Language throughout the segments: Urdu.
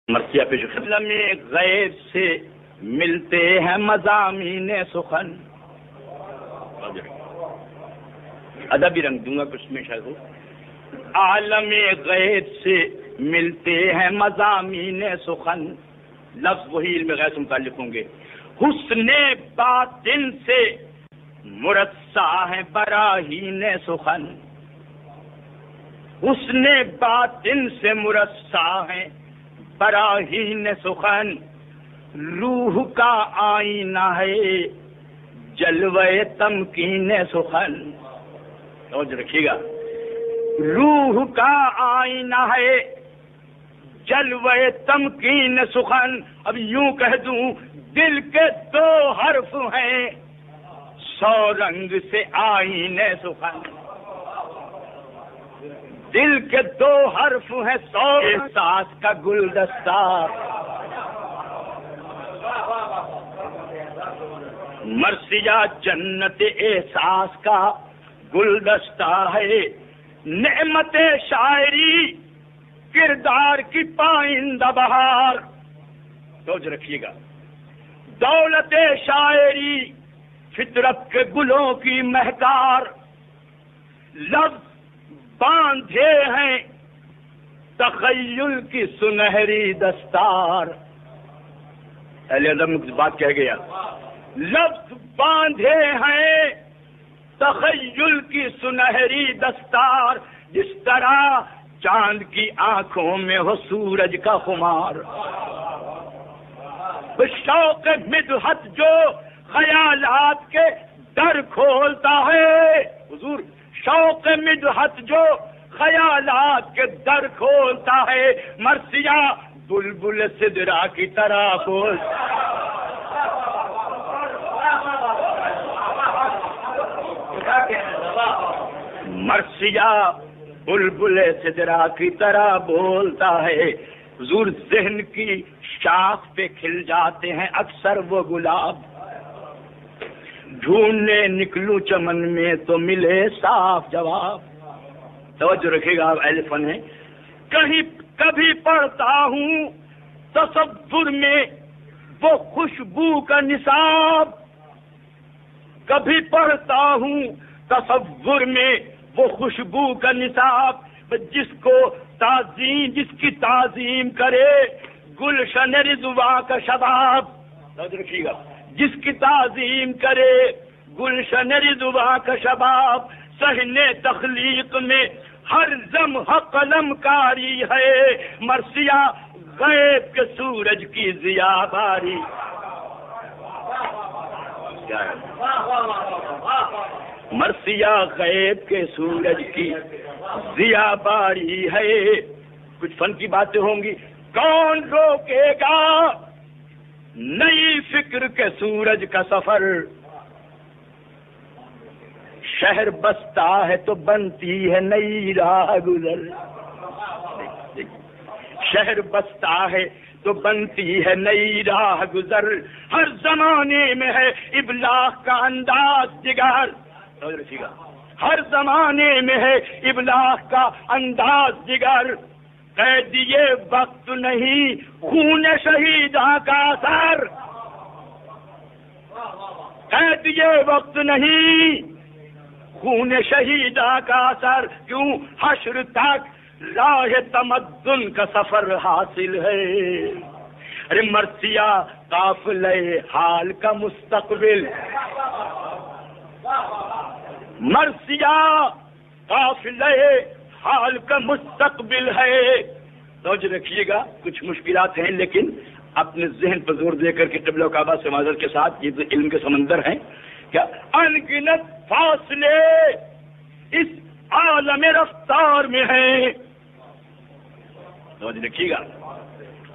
مرثیہ پیش عالم غیب سے ملتے ہیں مضامین سخن. ادبی رنگ دوں گا کچھ میں شاید ہو. عالم غیب سے ملتے ہیں مضامین سخن. لفظ وہی علم غیب سے متعلق ہوں گے. حسن باطن سے مرصع ہے براہین سخن. حسن باطن سے مرصع ہے براہین سخن. روح کا آئینہ ہے جلوہ تمکین سخن. توجہ رکھیے گا. روح کا آئینہ ہے جلوہ تمکین سخن. اب یوں کہہ دوں دل کے دو حرف ہیں 100 رنگ سے آئینے سخن. دل کے 2 حرف ہیں 100 احساس کا گلدستہ. مرثیہ جنت احساس کا گلدستہ ہے. نعمت شاعری کردار کی پائندہ بہار. توجہ رکھیے گا. دولت شاعری فطرت کے گلوں کی مہکار. لفظ باندھے ہیں تخیل کی سنہری دستار. اہل ادب میں کچھ بات کہہ گیا. لفظ باندھے ہیں تخیل کی سنہری دستار. جس طرح چاند کی آنکھوں میں ہو سورج کا خمار. شوق مدحت جو خیالات کے در کھولتا ہے. حضور شوق مدحت جو خیالات کے در کھولتا ہے. مرثیہ بلبل سدرا کی طرح بول. مرثیہ بلبل سدرا کی طرح بولتا ہے. حضور ذہن کی شاخ پہ کھل جاتے ہیں اکثر وہ گلاب. ڈھونڈنے نکلوں چمن میں تو ملے صاف جواب. توجہ رکھے گا. آپ اہل فن ہیں. کبھی پڑھتا ہوں تصور میں وہ خوشبو کا نصاب. کبھی پڑھتا ہوں تصور میں وہ خوشبو کا نصاب. جس کی تعظیم کرے گلشن رضوا کا شباب. توجہ رکھیے گا. جس کی تعظیم کرے گلشن رضوا کا شباب. صحن تخلیق میں ہر لمحہ قلم کاری ہے. مرثیہ غیب کے سورج کی ضیا باری. مرثیہ غیب کے سورج کی ضیا باری ہے. کچھ فن کی باتیں ہوں گی. کون روکے گا نئی فکر کے سورج کا سفر. شہر بستا ہے تو بنتی ہے نئی راہ گزر. شہر بستا ہے تو بنتی ہے نئی راہ گزر. ہر زمانے میں ہے ابلاغ کا انداز دیگر. ہر زمانے میں ہے ابلاغ کا انداز دیگر. قید یہ وقت نہیں خون شہیداں کا اثر. قید یہ وقت نہیں خون شہیداں کا اثر. کیوں حشر تک راہ تمدن کا سفر حاصل ہے. ارے مرثیہ قافلہ حال کا مستقبل. مرثیہ قافلہ حال کا مستقبل ہے. توجہ رکھیے گا. کچھ مشکلات ہیں لیکن اپنے ذہن پر زور دے کر کے قبلہ و کعبہ سے معذرت کے ساتھ یہ علم کے سمندر ہیں. کیا انگنت فاصلے اس عالم رفتار میں ہیں. توجہ رکھیے گا.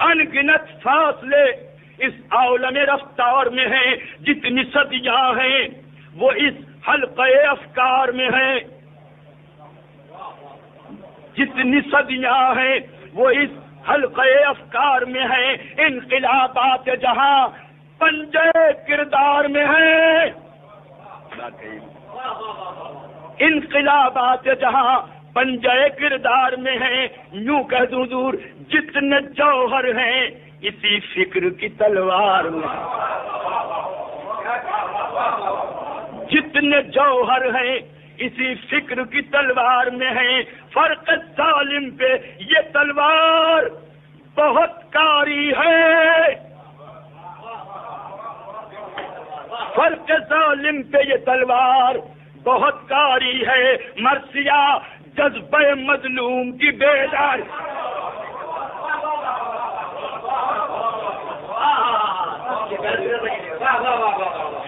انگنت فاصلے اس عالم رفتار میں ہیں. جتنی صدیاں ہیں وہ اس حلقہ افکار میں ہیں. جتنی صدیاں ہیں وہ اس حلقہ افکار میں ہیں. انقلابات جہاں پنجے کردار میں ہیں. انقلابات جہاں پنجے کردار میں ہیں، یوں کہہ دوں دور جتنے جوہر ہیں اسی فکر کی تلوار میں، جتنے جوہر ہیں اسی فکر کی تلوار میں ہیں۔ فرق ظالم پہ یہ تلوار بہت کاری ہے، فرق ظالم پہ یہ تلوار بہت کاری ہے، مرثیہ جذبہ مظلوم کی بیدار،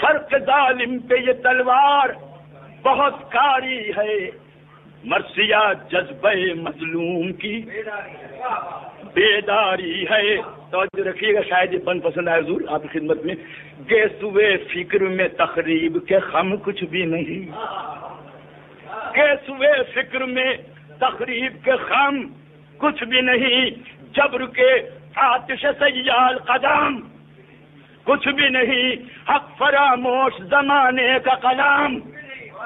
فرق ظالم پہ یہ تلوار بہت کاری ہے، مرثیہ جذبہ مظلوم کی بیداری ہے۔ توجہ رکھیے گا، شاید یہ بند پسند آئے حضور آپ کی خدمت میں۔ گیسوئے فکر میں تخریب کے خم کچھ بھی نہیں، گیسوئے فکر میں تخریب کے خم کچھ بھی نہیں، جبر کے آتش سیال قدم کچھ بھی نہیں، حق فراموش زمانے کا کلام،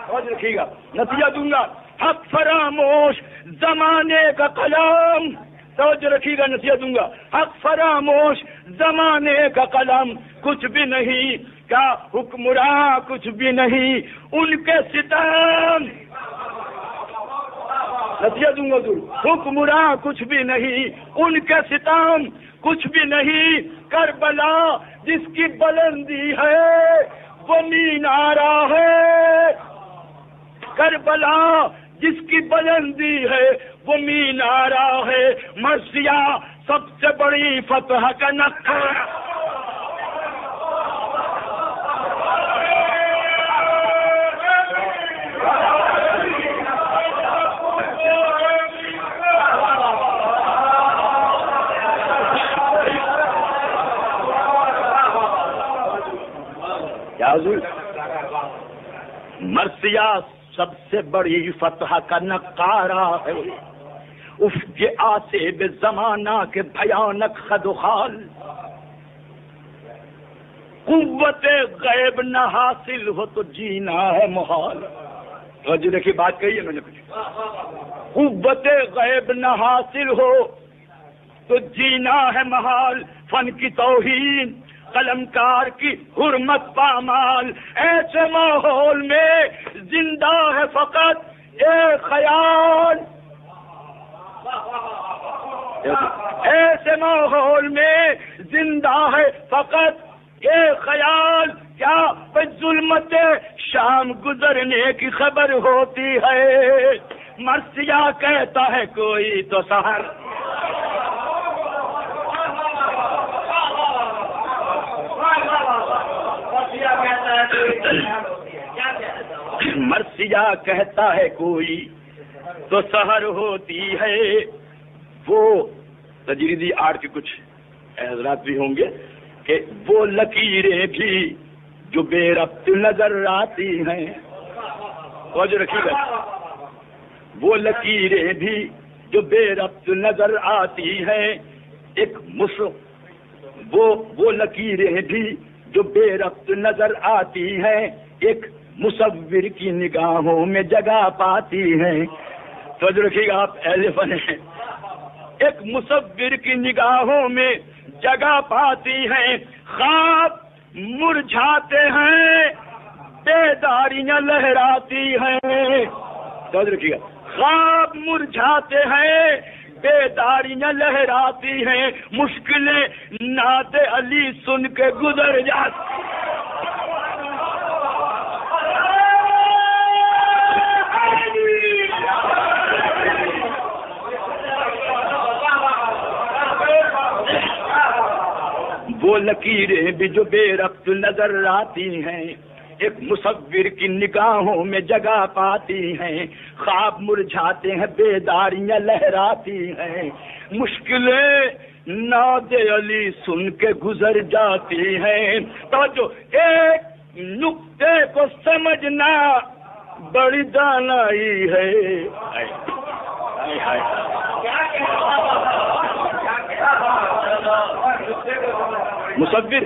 توجہ رکھیے گا نتیجہ دوں گا، حق فراموش زمانے کا کلام، توجہ رکھیے گا نتیجہ دوں گا، حق فراموش زمانے کا قلم کچھ بھی نہیں، کیا حکمراں کچھ بھی نہیں، ان کے ستم، نتیجہ دوں گا ضرور، حکمراں کچھ بھی نہیں، ان کے ستم کچھ بھی نہیں، کربلا جس کی بلندی ہے وہ مینارہ ہے، کربلا جس کی بلندی ہے وہ مینارہ ہے، مرثیہ سب سے بڑی فتح کا نقشہ، کیا حضور؟ مرثیہ سب سے بڑی فتح کا نقارہ ہے، اف یہ آسیب زمانہ کے بھیانک خد و خال، قوت غیب نہ حاصل ہو تو جینا ہے محال، توجہ دیکھیے بات کہی ہے میں نے کچھ، قوت غیب نہ حاصل ہو تو جینا ہے محال، فن کی توہین قلمکار کی حرمت پامال، ایسے ماحول میں زندہ ہے فقط ایک خیال، ایسے ماحول میں زندہ ہے فقط ایک خیال، کیا ظلمت شام گزرنے کی خبر ہوتی ہے، مرثیہ کہتا ہے کوئی تو سحر، مرثیہ کہتا ہے کوئی تو سحر ہوتی ہے، وہ تجریدی آرٹ کے کچھ حضرات بھی ہوں گے کہ وہ لکیریں بھی جو بے ربط نظر آتی ہیں، توجہ رکھیے گا، وہ لکیریں بھی جو بے ربط نظر آتی ہیں، ایک وہ لکیریں بھی جو بے ربط نظر آتی ہیں، ایک مصور کی نگاہوں میں جگہ پاتی ہیں، توجہ رکھیے گا آپ اہل فن ہیں، ایک مصور کی نگاہوں میں جگہ پاتی ہیں، خواب مرجھاتے ہیں بیداریاں لہراتی ہیں، توجہ رکھیے گا، خواب مرجھاتے ہیں بیداریاں لہراتی ہیں، مشکلیں نعت علی سن کے گزر جاتی، وہ لکیریں بھی جو بے ربط نظر آتی ہیں، ایک مصور کی نگاہوں میں جگہ پاتی ہیں، خواب مرجھاتے ہیں بیداریاں لہراتی ہیں، مشکلیں نعت علی سن کے گزر جاتی ہیں، تو جو ایک نقطے کو سمجھنا بڑی دانائی ہے، مصور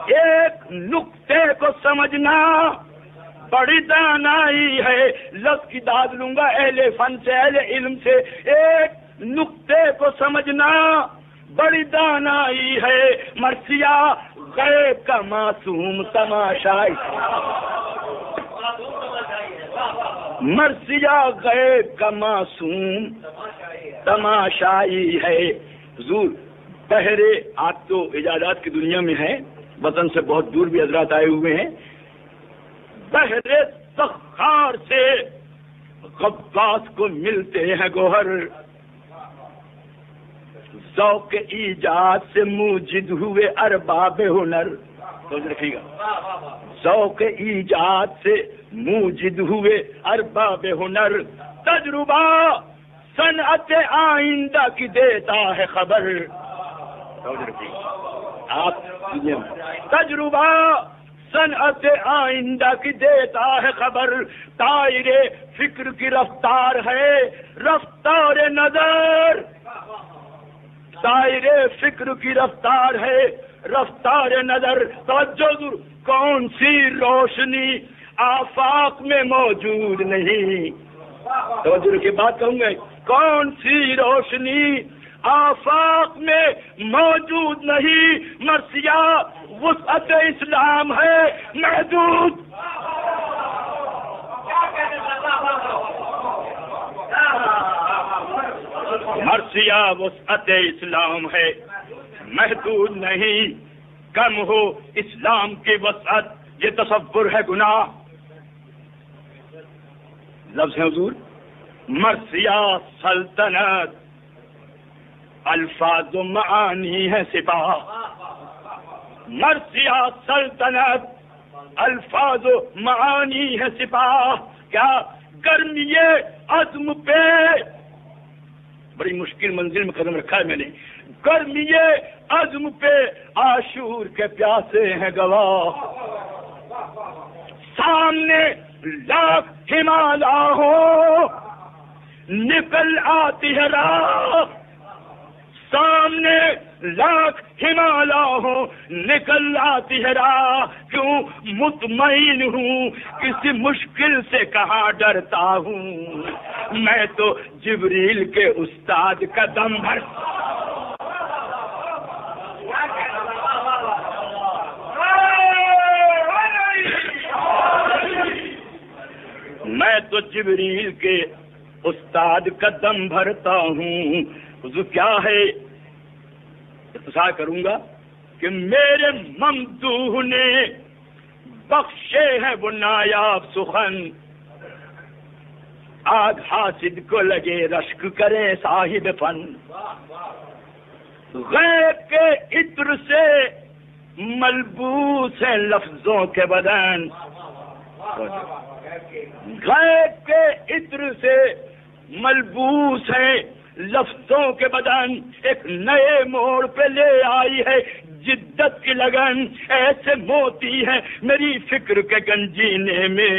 ایک نقطے کو سمجھنا بڑی دانائی ہے. لفظ کی داد لوں گا اہل فن سے, اہل علم سے. ایک نقطے کو سمجھنا بڑی دانائی ہے. مرثیہ غیب کا معصوم تماشائی, مرثیہ غیب کا معصوم تماشائی ہے. حضور بہرے آپ تو اجازات کی دنیا میں ہیں, وطن سے بہت دور بھی حضرات آئے ہوئے ہیں. بہرے سخار سے غواص کو ملتے ہیں گوہر, ذوق ایجاد سے موجد ہوئے ارباب ہنر. سمجھ رکھیے گا, ذوق ایجاد سے موجد ہوئے ارباب ہنر. تجربہ صنعت آئندہ کی دیتا ہے خبر. سمجھ رکھیے گا آپ, تجربہ صنعت آئندہ کی دیتا ہے خبر. طائر فکر کی رفتار ہے رفتار نظر, طائر فکر کی رفتار ہے رفتار نظر. توجہ ضرور, کون سی روشنی آفاق میں موجود نہیں. توجہ کی بات کہوں گے, کون سی روشنی آفاق میں موجود نہیں. مرثیہ وسعت اسلام ہے محدود. مرثیہ وسعت اسلام ہے محدود نہیں. کم ہو اسلام کی وسعت یہ تصور ہے گناہ. لفظ ہے حضور مرثیہ سلطنت, الفاظ و معانی ہے سپاہ. مرثیہ سلطنت الفاظ و معانی ہے سپاہ. کیا گرمی عزم پہ, بڑی مشکل منزل میں قدم رکھا ہے میں نے. گرمی عزم پہ عاشور کے پیاسے ہیں گواہ. سامنے لاکھ ہمالا ہو نکل آتی ہے راہ. سامنے لاکھ ہمالا ہو نکل آتی ہے راہ. کیوں مطمئن ہوں کسی مشکل سے کہاں ڈرتا ہوں. میں تو جبریل کے استاد کا دم بھر, میں تو جبریل کے استاد کا دم بھرتا ہوں. حضور کیا ہے اختصار کروں گا کہ میرے ممدوح نے بخشے ہیں وہ نایاب سخن. آج حاسد کو لگے رشک کرے صاحب فن. غیب کے عطر سے ملبوس ہیں لفظوں کے بدن. غیب کے عطر سے ملبوس ہیں لفظوں کے بدن. ایک نئے موڑ پہ لے آئی ہے جدت کی لگن. ایسے موتی ہے میری فکر کے گنجینے میں,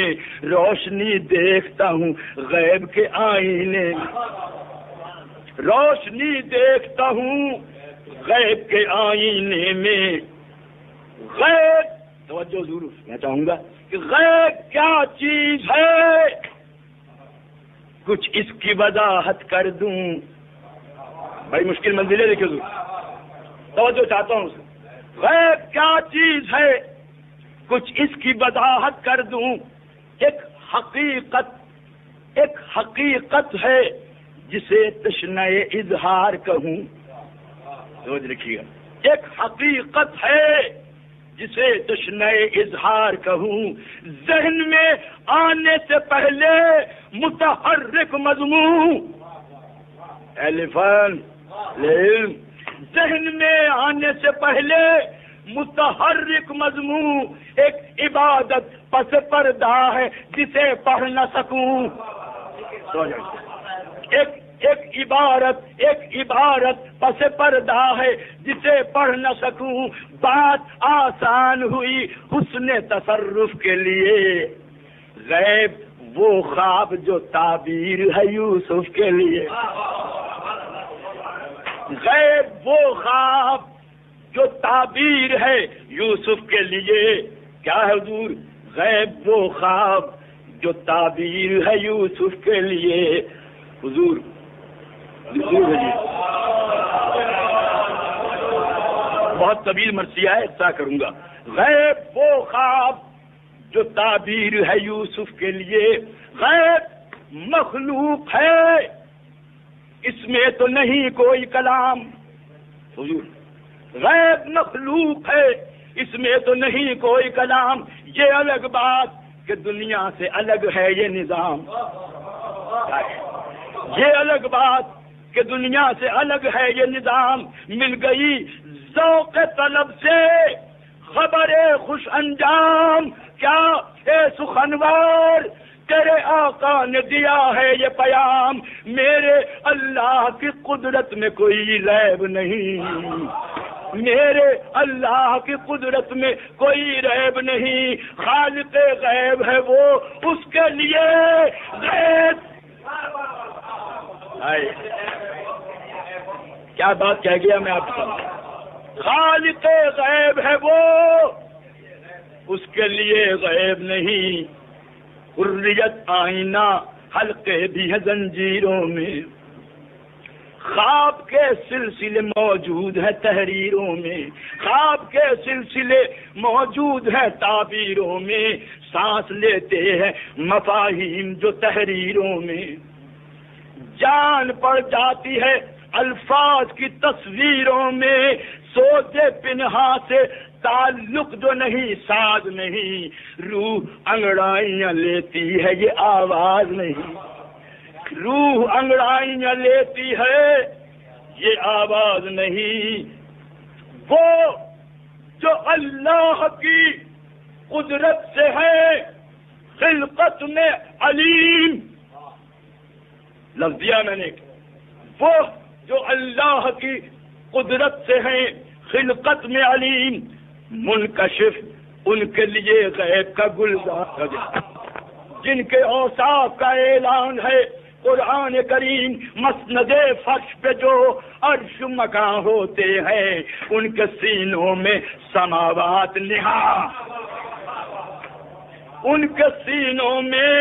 روشنی دیکھتا ہوں غیب کے آئینے میں. روشنی دیکھتا ہوں غیب کے آئینے میں. غیب, توجہ ضرور میں چاہوں گا کہ غیب کیا چیز ہے, کچھ اس کی وضاحت کر دوں. بڑی مشکل منزل ہے دیکھیے ضرور, توجہ چاہتا ہوں. غیب کیا چیز ہے کچھ اس کی وضاحت کر دوں. ایک حقیقت ہے جسے تشنہ اظہار کہوں. سمجھ رکھیے گا, ایک حقیقت ہے جسے تشنہ اظہار کہوں. ذہن میں آنے سے پہلے متحرک مضمون, اہل فن علم, ذہن میں آنے سے پہلے متحرک مضمون. ایک عبادت پس پردہ ہے جسے پڑھ نہ سکوں. ایک عبارت پس پردہ ہے جسے پڑھ نہ سکوں. بات آسان ہوئی حسن تصرف کے لیے. غیب وہ خواب جو تعبیر ہے یوسف کے لیے. غیب وہ خواب جو تعبیر ہے یوسف کے لیے. کیا ہے حضور؟ غیب وہ خواب جو تعبیر ہے یوسف کے لیے. حضور بہت طویل مرثیہ ہے، ایسا کروں گا. غیب وہ خواب جو تعبیر ہے یوسف کے لیے. غیب مخلوق ہے، اس میں تو نہیں کوئی کلام. حضور غیب مخلوق ہے، اس میں تو نہیں کوئی کلام. یہ الگ بات کہ دنیا سے الگ ہے یہ نظام. یہ الگ بات کہ دنیا سے الگ ہے یہ نظام. مل گئی ذوق طلب سے خبر خوش انجام. کیا اے سخنور تیرے آقا نے دیا ہے یہ پیام. میرے اللہ کی قدرت میں کوئی ریب نہیں، میرے اللہ کی قدرت میں کوئی ریب نہیں. خالق غیب ہے وہ، اس کے لیے غیب. کیا بات کہہ گیا میں آپ کو. خالق غیب ہے وہ، اس کے لیے غیب نہیں. حریت آئینہ حلقے بھی ہے زنجیروں میں. خواب کے سلسلے موجود ہے تحریروں میں، خواب کے سلسلے موجود ہے تعبیروں میں. سانس لیتے ہیں مفاہیم جو تحریروں میں. جان پڑ جاتی ہے الفاظ کی تصویروں میں. سوچے پنہا سے تعلق جو نہیں ساز نہیں. روح انگڑائیاں لیتی ہے یہ آواز نہیں. روح انگڑائیاں لیتی ہے یہ آواز نہیں. وہ جو اللہ کی قدرت سے ہے خلقت میں علیم. لفظ دیا میں نے، وہ جو اللہ کی قدرت سے ہیں خلقت میں علیم. منکشف ان کے لیے غیب کا گلزار جن کے اوصاف کا اعلان ہے قرآن کریم. مسند فرش پہ جو عرش مکاں ہوتے ہیں ان کے سینوں میں سماوات نہاں، ان کے سینوں میں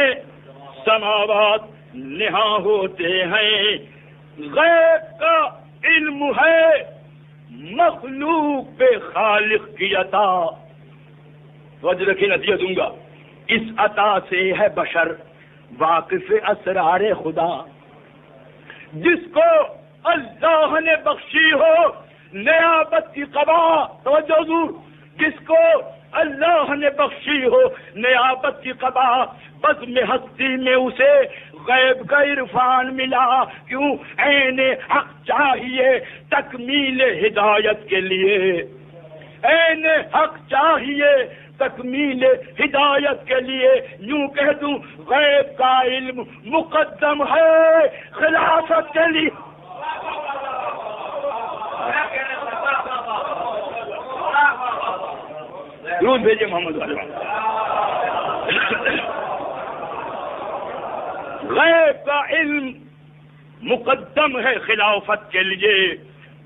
سماوات نہاں ہوتے ہیں. غیب کا علم ہے مخلوق پہ خالق کی عطا. توجہ رکھیں نتیجہ دوں گا. اس عطا سے ہے بشر واقف اسرار خدا. جس کو اللہ نے بخشی ہو نیابت کی قبا. توجہ حضور، جس کو اللہ نے بخشی ہو نیابت کی قبا. بس میں ہستی میں اسے غیب کا عرفان ملا. کیوں؟ عین حق چاہیے تکمیل ہدایت کے لیے. عین حق چاہیے تکمیل ہدایت کے لیے. یوں کہہ دوں غیب کا علم مقدم ہے خلافت کے لیے. درود بھیجے محمد علیہ. غیب کا علم مقدم ہے خلافت کے لیے.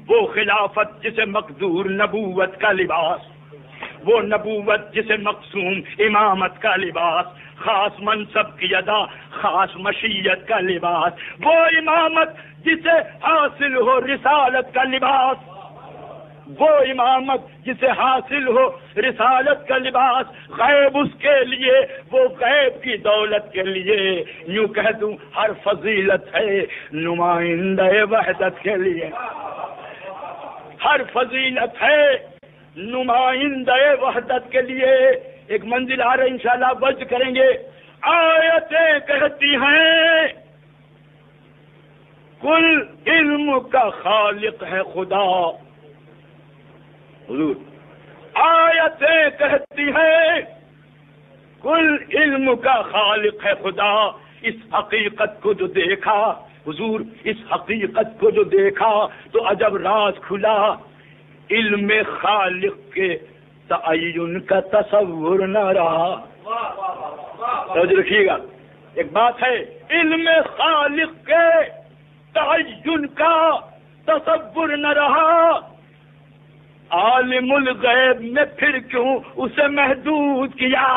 وہ خلافت جسے مقدور نبوت کا لباس، وہ نبوت جسے مقسوم امامت کا لباس، خاص منصب کی ادا خاص مشیت کا لباس. وہ امامت جسے حاصل ہو رسالت کا لباس، وہ امامت جسے حاصل ہو رسالت کا لباس. غیب اس کے لیے، وہ غیب کی دولت کے لیے. یوں کہہ دوں ہر فضیلت ہے نمائندہ وحدت کے لیے. ہر فضیلت ہے نمائندہ وحدت کے لیے. ایک منزل آ رہے انشاءاللہ بچ کریں گے. آیتیں کہتی ہیں کل علم کا خالق ہے خدا. حضور آیتیں کہتی ہیں کل علم کا خالق ہے خدا. اس حقیقت کو جو دیکھا حضور، اس حقیقت کو جو دیکھا تو عجب راز کھلا. علم خالق کے تعین کا تصور نہ رہا. توجہ رکھیے گا، ایک بات ہے علم خالق کے تعین کا تصور نہ رہا. عالم الغیب میں پھر کیوں اسے محدود کیا.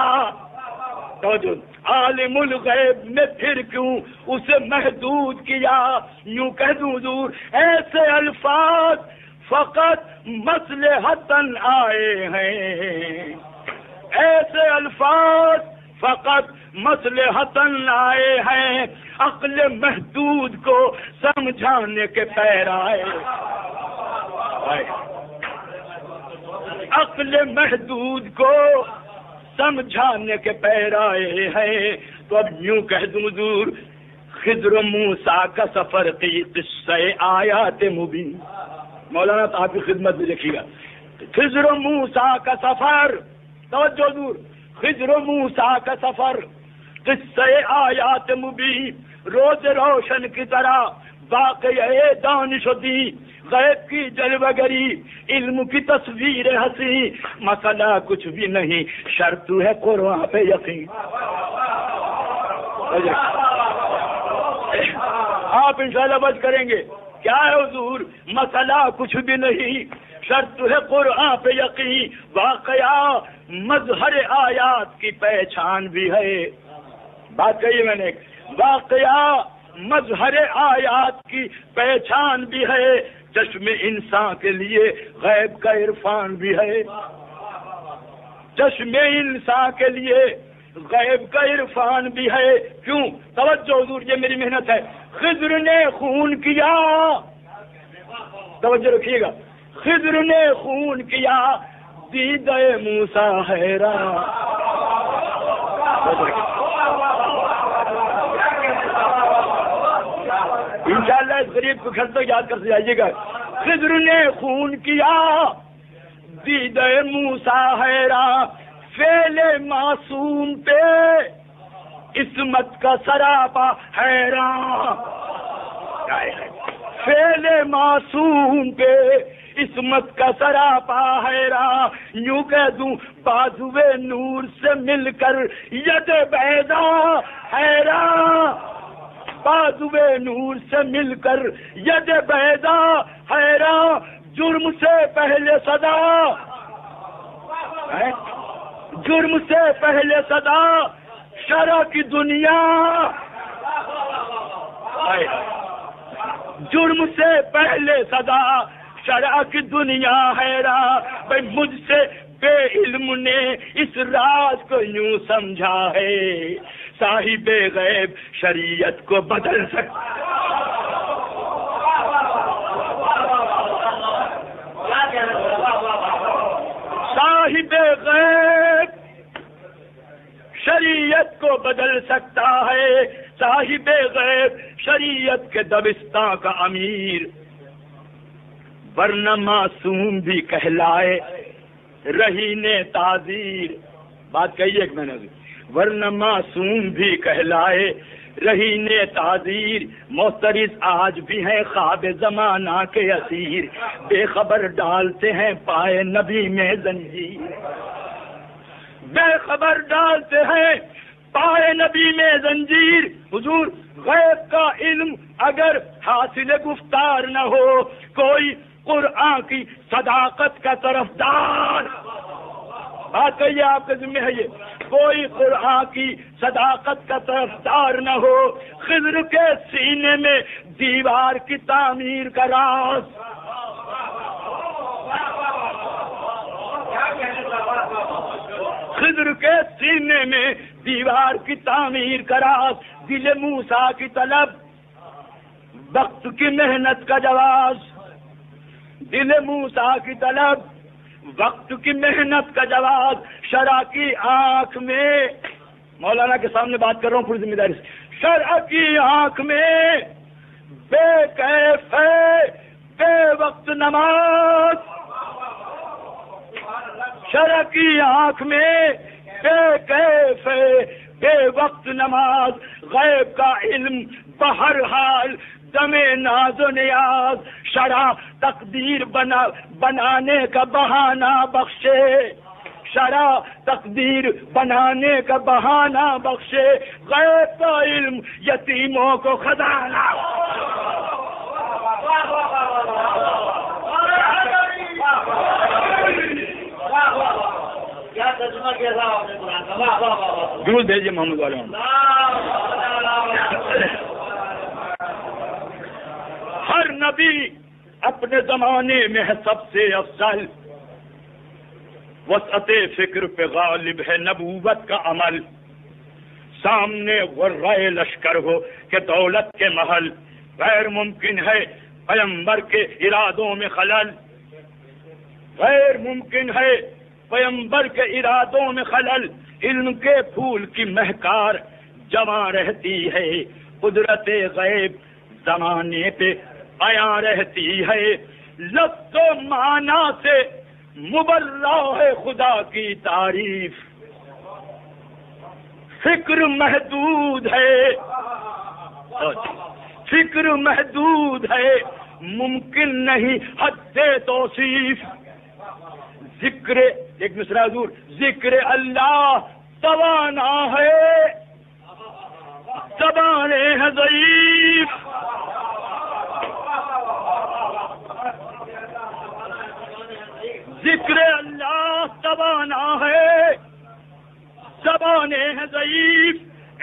عالم الغیب میں پھر کیوں اسے محدود کیا؟ یوں کہہ دوں حضور ایسے الفاظ فقط مصلحتاً آئے ہیں، ایسے الفاظ فقط مصلحتاً آئے ہیں، عقل محدود کو سمجھانے کے پیرائے، عقل محدود کو سمجھانے کے پیرائے ہیں۔ تو اب یوں کہہ دوں حضور خضر و موسیٰ کا سفر کی قصہ آیات مبین، مولانا صاحب کی خدمت میں لکھیے گا خضر و موسیٰ کا سفر، توجہ حضور، خضر و موسیٰ کا سفر قصہ آیات مبین، روز روشن کی طرح واقعہ دانش دی، غیب کی جلوہ گری، علم کی تصویر ہنسی، مسئلہ کچھ بھی نہیں شرط ہے قرآن پہ یقین۔ آپ انشاءاللہ بچ کریں گے کیا ہے حضور؟ مسئلہ کچھ بھی نہیں شرط ہے قرآن پہ یقین، واقعہ مظہر آیات کی پہچان بھی ہے، بات کہی میں نے، واقعہ مظہر آیات کی پہچان بھی ہے، چشم انسان کے لیے غیب کا عرفان بھی ہے، چشم انسان کے لیے غیب کا عرفان بھی ہے۔ کیوں؟ توجہ حضور، یہ میری محنت ہے۔ خضر نے خون کیا، توجہ رکھیے گا، خضر نے خون کیا، دیدہ موسیٰ حیران، انشاءاللہ اس غریب کو گھر تک یاد کرتے جائیے گا۔ خضر نے خون کیا، دیدہ موسیٰ حیران، فعل معصوم پہ عصمت کا سراپا حیران، فعل معصوم پہ عصمت کا سراپا حیران، یوں کہہ دوں بازوے نور سے مل کر ید بیضا حیران، بازوے نور سے مل کر ید بیضا حیران، جرم سے پہلے صدا، جرم سے پہلے صدا شرع کی دنیا، جرم سے پہلے صدا شرع کی دنیا حیران، بھائی مجھ سے بے علم نے اس راز کو یوں سمجھا ہے، صاحب غیب شریعت کو بدل سکتا، صاحب غیب شریعت کو بدل سکتا ہے، صاحب غیب شریعت کے دبستان کا امیر، ورنہ معصوم بھی کہلائے رہین تعذیر، بات کہیے ایک میں نے، ورنہ معصوم بھی کہلائے رہین تعذیر، محترز آج بھی ہیں خواب زمانہ کے اسیر، بے خبر ڈالتے ہیں پائے نبی میں زنجیر، بے خبر ڈالتے ہیں پائے نبی میں زنجیر۔ حضور غیب کا علم اگر حاصل گفتار نہ ہو، کوئی قرآن کی صداقت کا طرفدار، بات کہیے آپ کے ذمہ ہے یہ، کوئی قرآن کی صداقت کا طرفدار نہ ہو، خضر کے سینے میں دیوار کی تعمیر کا راز، خضر کے سینے میں دیوار کی تعمیر کا راز، دل موسیٰ کی طلب وقت کی محنت کا جواز، دل موسیٰ کی طلب وقت کی محنت کا جواز، شرع کی آنکھ میں، مولانا کے سامنے بات کر رہا ہوں پوری ذمہ داری سے، شرع کی آنکھ میں بے کیف ہے بے وقت نماز، شرع کی آنکھ میں بے کیف ہے بے وقت نماز، غیب کا علم بہرحال دم ناز و نیاز، شرع تقدیر بنانے کا بہانہ بخشے، شرع تقدیر بنانے کا بہانہ بخشے، غیب کا علم یتیموں کو خزانہ، کیا ترجمہ کیا تھا آپ نے قرآن درود بھیجیے محمد والے. ہر نبی اپنے زمانے میں ہے سب سے افضل، وسعت فکر پہ غالب ہے نبوت کا عمل. سامنے غرائے لشکر ہو کہ دولت کے محل، غیر ممکن ہے پیمبر کے ارادوں میں خلل. غیر ممکن ہے پیمبر کے ارادوں میں خلل. علم کے پھول کی مہکار جواں رہتی ہے، قدرت غیب زمانے پہ عیاں رہتی ہے. لفظ و معنی سے مبرہ ہے خدا کی تعریف، فکر محدود ہے، فکر محدود ہے، ممکن نہیں حد توصیف. ذکر ایک مصرع حضور، ذکر اللہ توانا ہے، زبانیں ہیں ضعیف. ذکر اللہ توانا ہے، زبانیں ہیں ضعیف.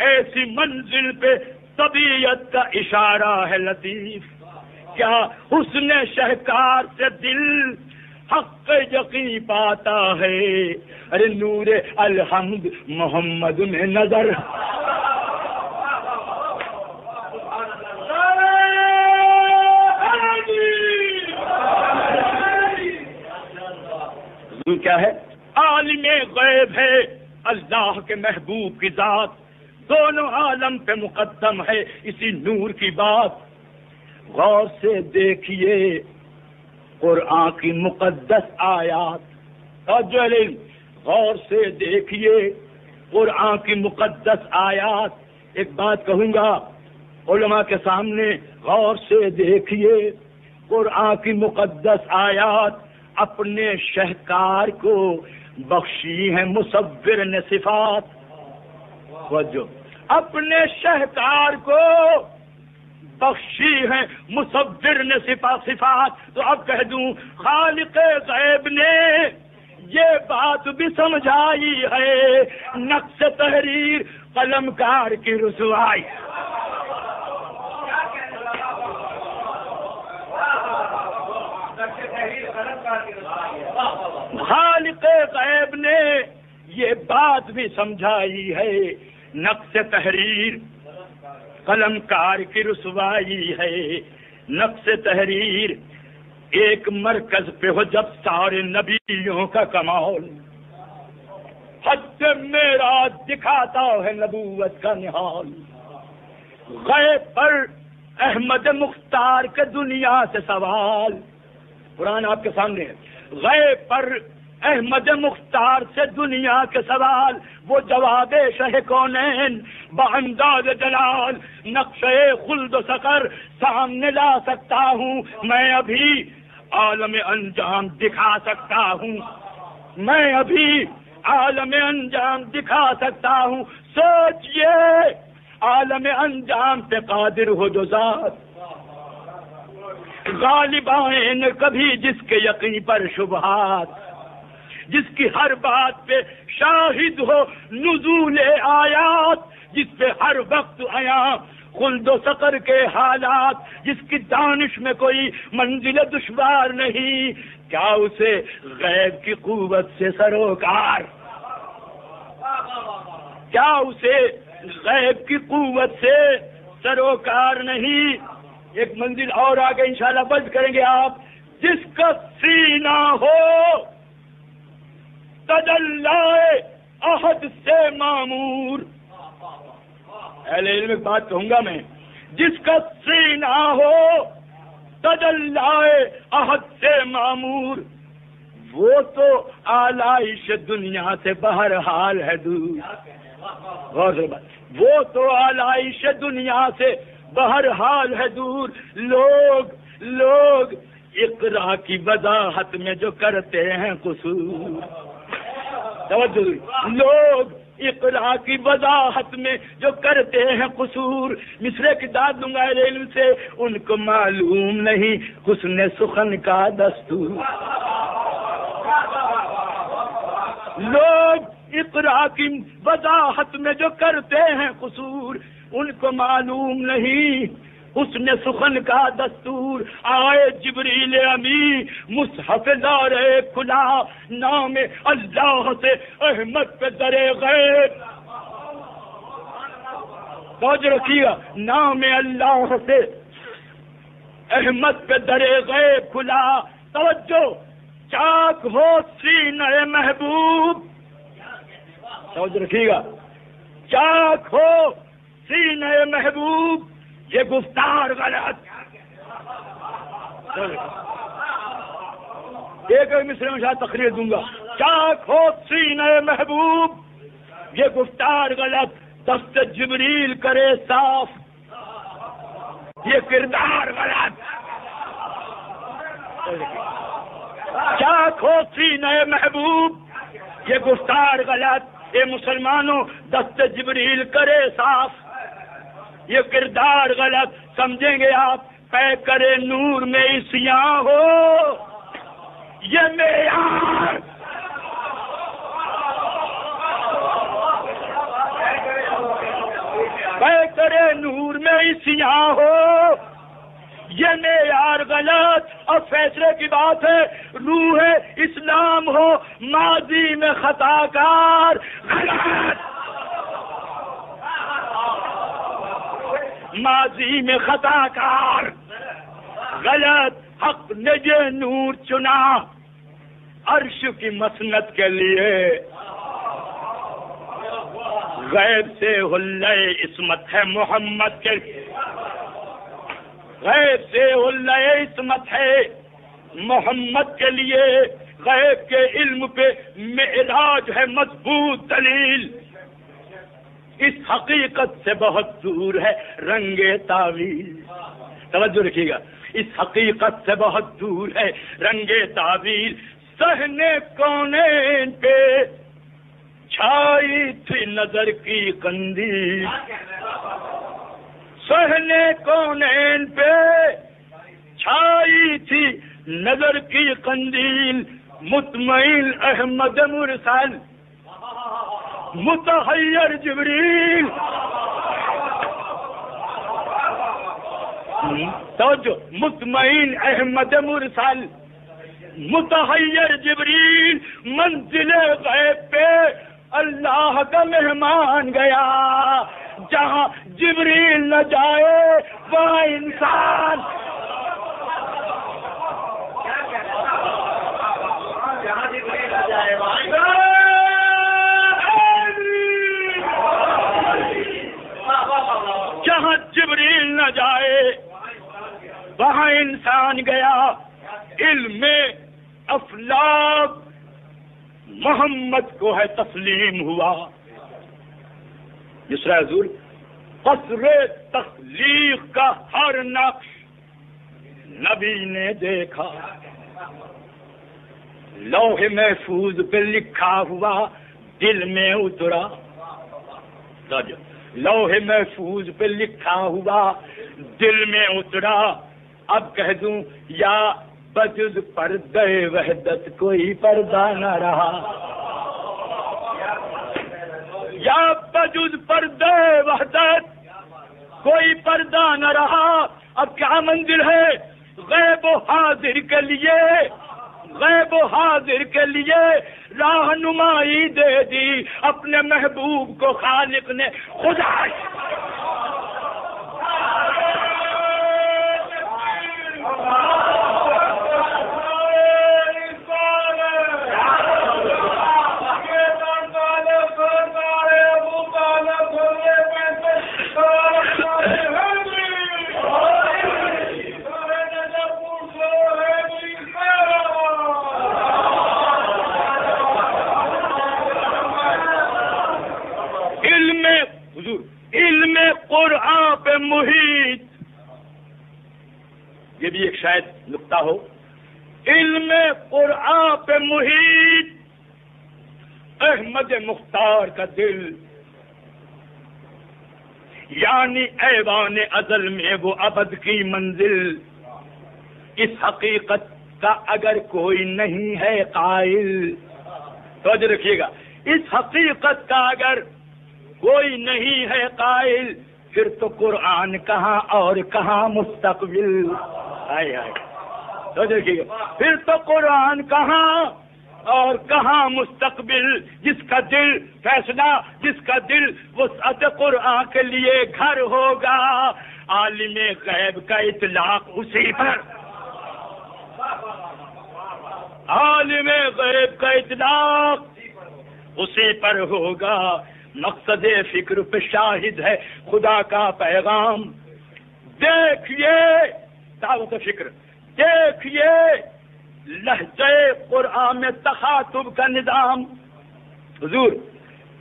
ایسی منزل پہ طبیعت کا اشارہ ہے لطیف. کیا حسن شہکار سے دل حق یقین پاتا ہے. ارے نور الحمد محمد میں نظر. کیا ہے؟ عالم غیب ہے اللہ کے محبوب کی ذات، دونوں عالم پہ مقدم ہے اسی نور کی بات. غور سے دیکھیے قرآن کی مقدس آیات، غور سے دیکھیے قرآن کی مقدس آیات. ایک بات کہوں گا علماء کے سامنے، غور سے دیکھیے قرآن کی مقدس آیات. اپنے شہکار کو بخشی ہیں مصور نے صفات. جو اپنے شہکار کو بخشی ہیں مصور نے صفات. تو اب کہہ دوں خالق غیب نے یہ بات بھی سمجھائی ہے، نقش تحریر قلم کار کی رسوائی. خالق غیب نے یہ بات بھی سمجھائی ہے، نقش تحریر قلم کار کی رسوائی ہے. نقش تحریر ایک مرکز پہ ہو جب سارے نبیوں کا کمال، حد میرا دکھاتا ہے نبوت کا نحال. غیب پر احمد مختار کے دنیا سے سوال، قرآن آپ کے سامنے ہے. غیب پر احمد مختار سے دنیا کے سوال، وہ جواب شہ کونین بانداز جلال. نقشے خلد و سقر سامنے لا سکتا ہوں میں، ابھی عالم انجام دکھا سکتا ہوں میں، ابھی عالم انجام دکھا سکتا ہوں. سوچئے عالم انجام پہ قادر ہو جو ذات، غالب آئیں نہ کبھی جس کے یقین پر شبہات، جس کی ہر بات پہ شاہد ہو نزول آیات، جس پہ ہر وقت عیاں خلد و سقر کے حالات، جس کی دانش میں کوئی منزل دشوار نہیں. کیا اسے غیب کی قوت سے سروکار، کیا اسے غیب کی قوت سے سروکار نہیں. ایک منزل اور آگے انشاءاللہ بند کریں گے آپ. جس کا سینہ ہو تجلی احد سے معمور. اہل علم ایک بات کہوں گا میں، جس کا سینہ ہو تجلی احد سے معمور، وہ تو آلائش دنیا سے بہرحال ہے دور. غور سے بات، وہ تو آلائش دنیا سے بہرحال ہے دور. لوگ اقرا کی وضاحت میں جو کرتے ہیں قصور، توجہ، لوگ اقرا کی وضاحت میں جو کرتے ہیں قصور. مصرے کی داد دوں گا علم سے، ان کو معلوم نہیں حسن سخن کا دستور. لوگ اقرا کی وضاحت میں جو کرتے ہیں قصور، ان کو معلوم نہیں حسن سخن کا دستور۔ آئے جبریل امی مصحف دارے کھلا، نام اللہ سے احمد پہ درے غیب، توجہ رکھیے گا، نام اللہ سے احمد پہ درے غیب کھلا۔ توجہ، چاک ہو سینہ محبوب، توجہ رکھیے گا، چاک ہو سینہ محبوب، یہ گفتار غلط۔ ایک مصرے میں شاید تقریر دوں گا، چاک ہو سینہ محبوب، یہ گفتار غلط، دست جبریل کرے صاف، یہ کردار غلط۔ چاک ہو سینہ محبوب، یہ گفتار غلط، اے مسلمانوں دست جبریل کرے صاف، یہ کردار غلط۔ سمجھیں گے آپ پے کرے نور میں عصیاں ہو، یہ معیار پے کرے نور میں عصیاں ہو، یہ معیار غلط۔ اور فیصلے کی بات ہے، روح اسلام ہو ماضی میں خطا کار، غلط، ماضی میں خطا کار، غلط۔ حق نے یہ نور چنا عرش کی مسند کے لیے، غیب سے حلہ عصمت ہے محمد کے لیے، غیب سے حلہ عصمت ہے محمد کے لیے، غیب کے علم پہ معراج ہے مضبوط دلیل۔ اس حقیقت سے بہت دور ہے رنگ تعویل، توجہ رکھیے گا، اس حقیقت سے بہت دور ہے رنگ تعویل۔ صحنے کونین پہ چھائی تھی نظر کی قندیل، صحنے کونین پہ چھائی تھی نظر کی قندیل، مطمئن احمد مرسل، متحیر جبریل، توجہ، مطمئن احمد مرسل، متحیر جبریل، منزل غیب پہ اللہ کا مہمان گیا، جہاں جبریل نہ جائے وہاں انسان۔ جہاں جبریل نہ جائے وہاں انسان گیا۔ علم افلاک محمد کو ہے تسلیم ہوا، دوسرا حضور قصر تخلیق کا ہر نقش نبی نے دیکھا، لوح محفوظ پہ لکھا ہوا دل میں اترا، لوح محفوظ پہ لکھا ہوا دل میں اترا۔ اب کہہ دوں یا بجز پردہ وحدت کوئی پردہ نہ رہا، یا بجز پردہ وحدت کوئی پردہ نہ رہا۔ اب کیا منزل ہے؟ غیب و حاضر کے لیے، غیب و حاضر کے لیے راہنمائی دے دی اپنے محبوب کو خالق نے خدا۔ علم قرآن پہ محیط، یہ بھی ایک شاید نقطہ ہو، علم قرآن پہ محیط احمد مختار کا دل، یعنی ایوان ازل میں وہ ابد کی منزل۔ اس حقیقت کا اگر کوئی نہیں ہے قائل، توجہ رکھیے گا، اس حقیقت کا اگر کوئی نہیں ہے قائل، پھر تو قرآن کہاں اور کہاں مستقبل. آئے آئے تو دیکھیے، پھر تو قرآن کہاں اور کہاں مستقبل. جس کا دل فیصلہ، جس کا دل وسعت قرآن کے لیے گھر ہوگا، عالم غیب کا اطلاق اسی پر، عالم غیب کا اطلاق اسی پر ہوگا. مقصد فکر پہ شاہد ہے خدا کا پیغام. دیکھیے دعوت فکر، دیکھیے لہجے قرآن میں تخاطب کا نظام. حضور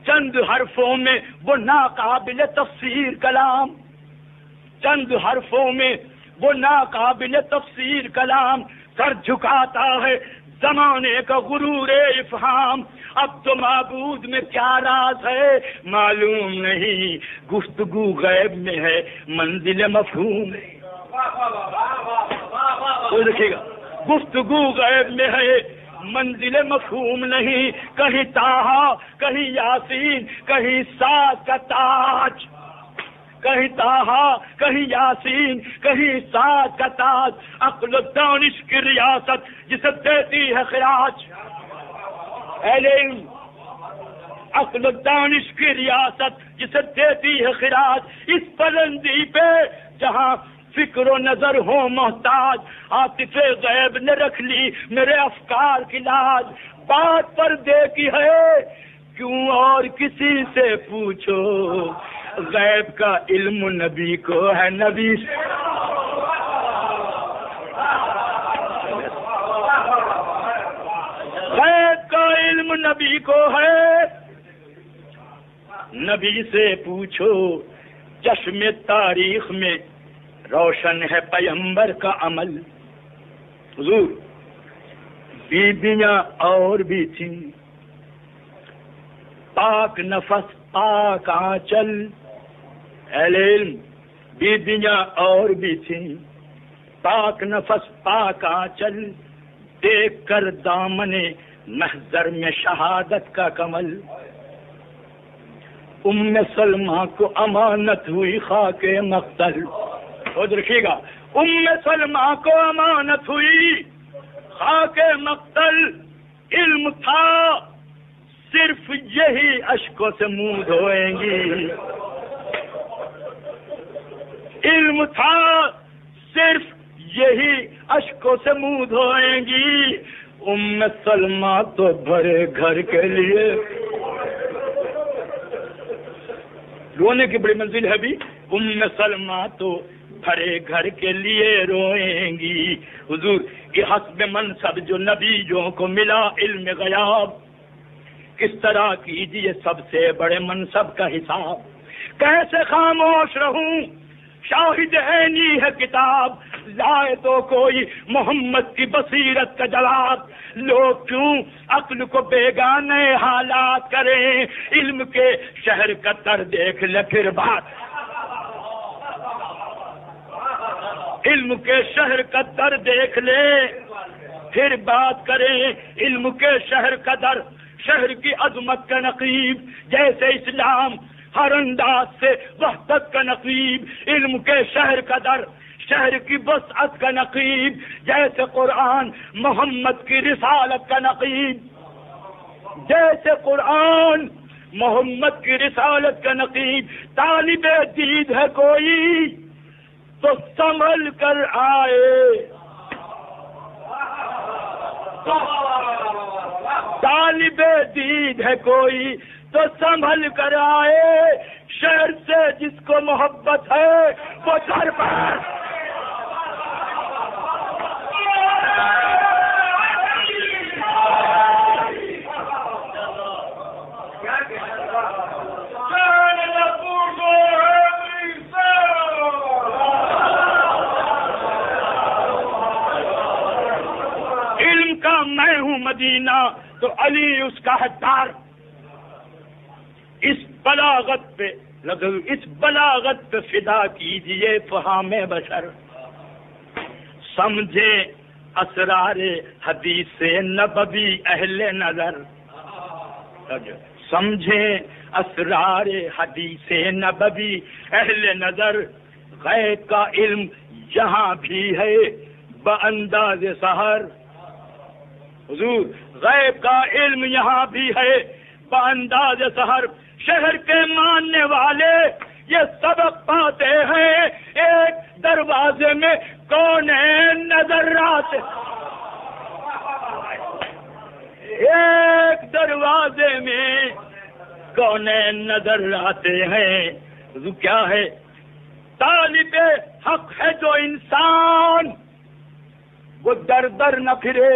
چند حرفوں میں وہ ناقابل تفسیر کلام، چند حرفوں میں وہ ناقابل تفسیر کلام سر جھکاتا ہے زمانے کا غرور افہام. اب تو معبود میں کیا راز ہے معلوم نہیں، گفتگو غیب میں ہے منزل مفہوم. تو دیکھیے گا، گفتگو غیب میں ہے منزل مفہوم نہیں. کہیں تاہا، کہیں یاسین، کہیں سات کا تاج، کہیں تاہا، کہیں یاسین، کہیں سات کا تاج. عقل و دانش کی ریاست جسے دیتی ہے خراج. اہل علم، عقل و دانش کی ریاست جسے دیتی ہے خراج. اس بلندی پہ جہاں فکر و نظر ہو محتاج، عاطف غیب نے رکھ لی میرے افکار کی لاج. بات پردے کی ہے کیوں اور کسی سے پوچھو، غیب کا علم نبی کو ہے، نبی غیب کا علم نبی کو ہے، نبی سے پوچھو. چشم تاریخ میں روشن ہے پیغمبر کا عمل. حضور بیبیاں اور بھی تھیں، پاک نفس پاک آنچل. اہل علم، بیبیاں اور بھی تھیں، پاک نفس پاک آنچل. دیکھ کر دامن محضر میں شہادت کا کمل. ام سلمہ کو امانت ہوئی خاک مقتل. خود رکھیے گا، ام سلمہ کو امانت ہوئی خاک مقتل. علم تھا صرف یہی اشکوں سے منہ دھوئیں گی، علم تھا صرف یہی اشکوں سے منہ دھوئیں گی. ام سلمہ تو بھرے گھر کے لیے رونے کی بڑی منزل ہے بھی. ام سلمہ تو بھرے گھر کے لیے روئیں گی. حضور کی حسب منصب جو نبیوں کو ملا علم غیاب، کس طرح کیجیے سب سے بڑے منصب کا حساب. کیسے خاموش رہوں، شاہد عینی ہے کتاب. لائے تو کوئی محمد کی بصیرت کا جواب. لوگ کیوں عقل کو بیگانے حالات کریں، علم کے شہر کا تر دیکھ لے پھر بات. علم کے شہر کا در دیکھ لے پھر بات کریں. علم کے شہر کا در، شہر کی عظمت کا نقیب. جیسے اسلام ہر انداز سے وحدت کا نقیب. علم کے شہر کا در، شہر کی وسعت کا نقیب. جیسے قرآن محمد کی رسالت کا نقیب، جیسے قرآن محمد کی رسالت کا نقیب. طالب دید ہے کوئی تو سنبھل کر آئے، طالب دید ہے کوئی تو سنبھل کر آئے. شہر سے جس کو محبت ہے وہ در پر. علم کا میں ہوں مدینہ تو علی اس کا حدار. اس بلاغت پہ فدا کیجئے فہام بشر. سمجھے اسرار حدیث نبوی اہل نظر. سمجھیں اسرار حدیث نبوی اہل نظر، غیب کا علم یہاں بھی ہے بانداز سحر. حضور غیب کا علم یہاں بھی ہے بانداز سحر. شہر کے ماننے والے یہ سبق پاتے ہیں، ایک دروازے میں کون نظر آتے، ایک دروازے میں کون نظر آتے ہیں. حضور کیا ہے؟ طالب حق ہے جو انسان وہ در در نہ پھرے،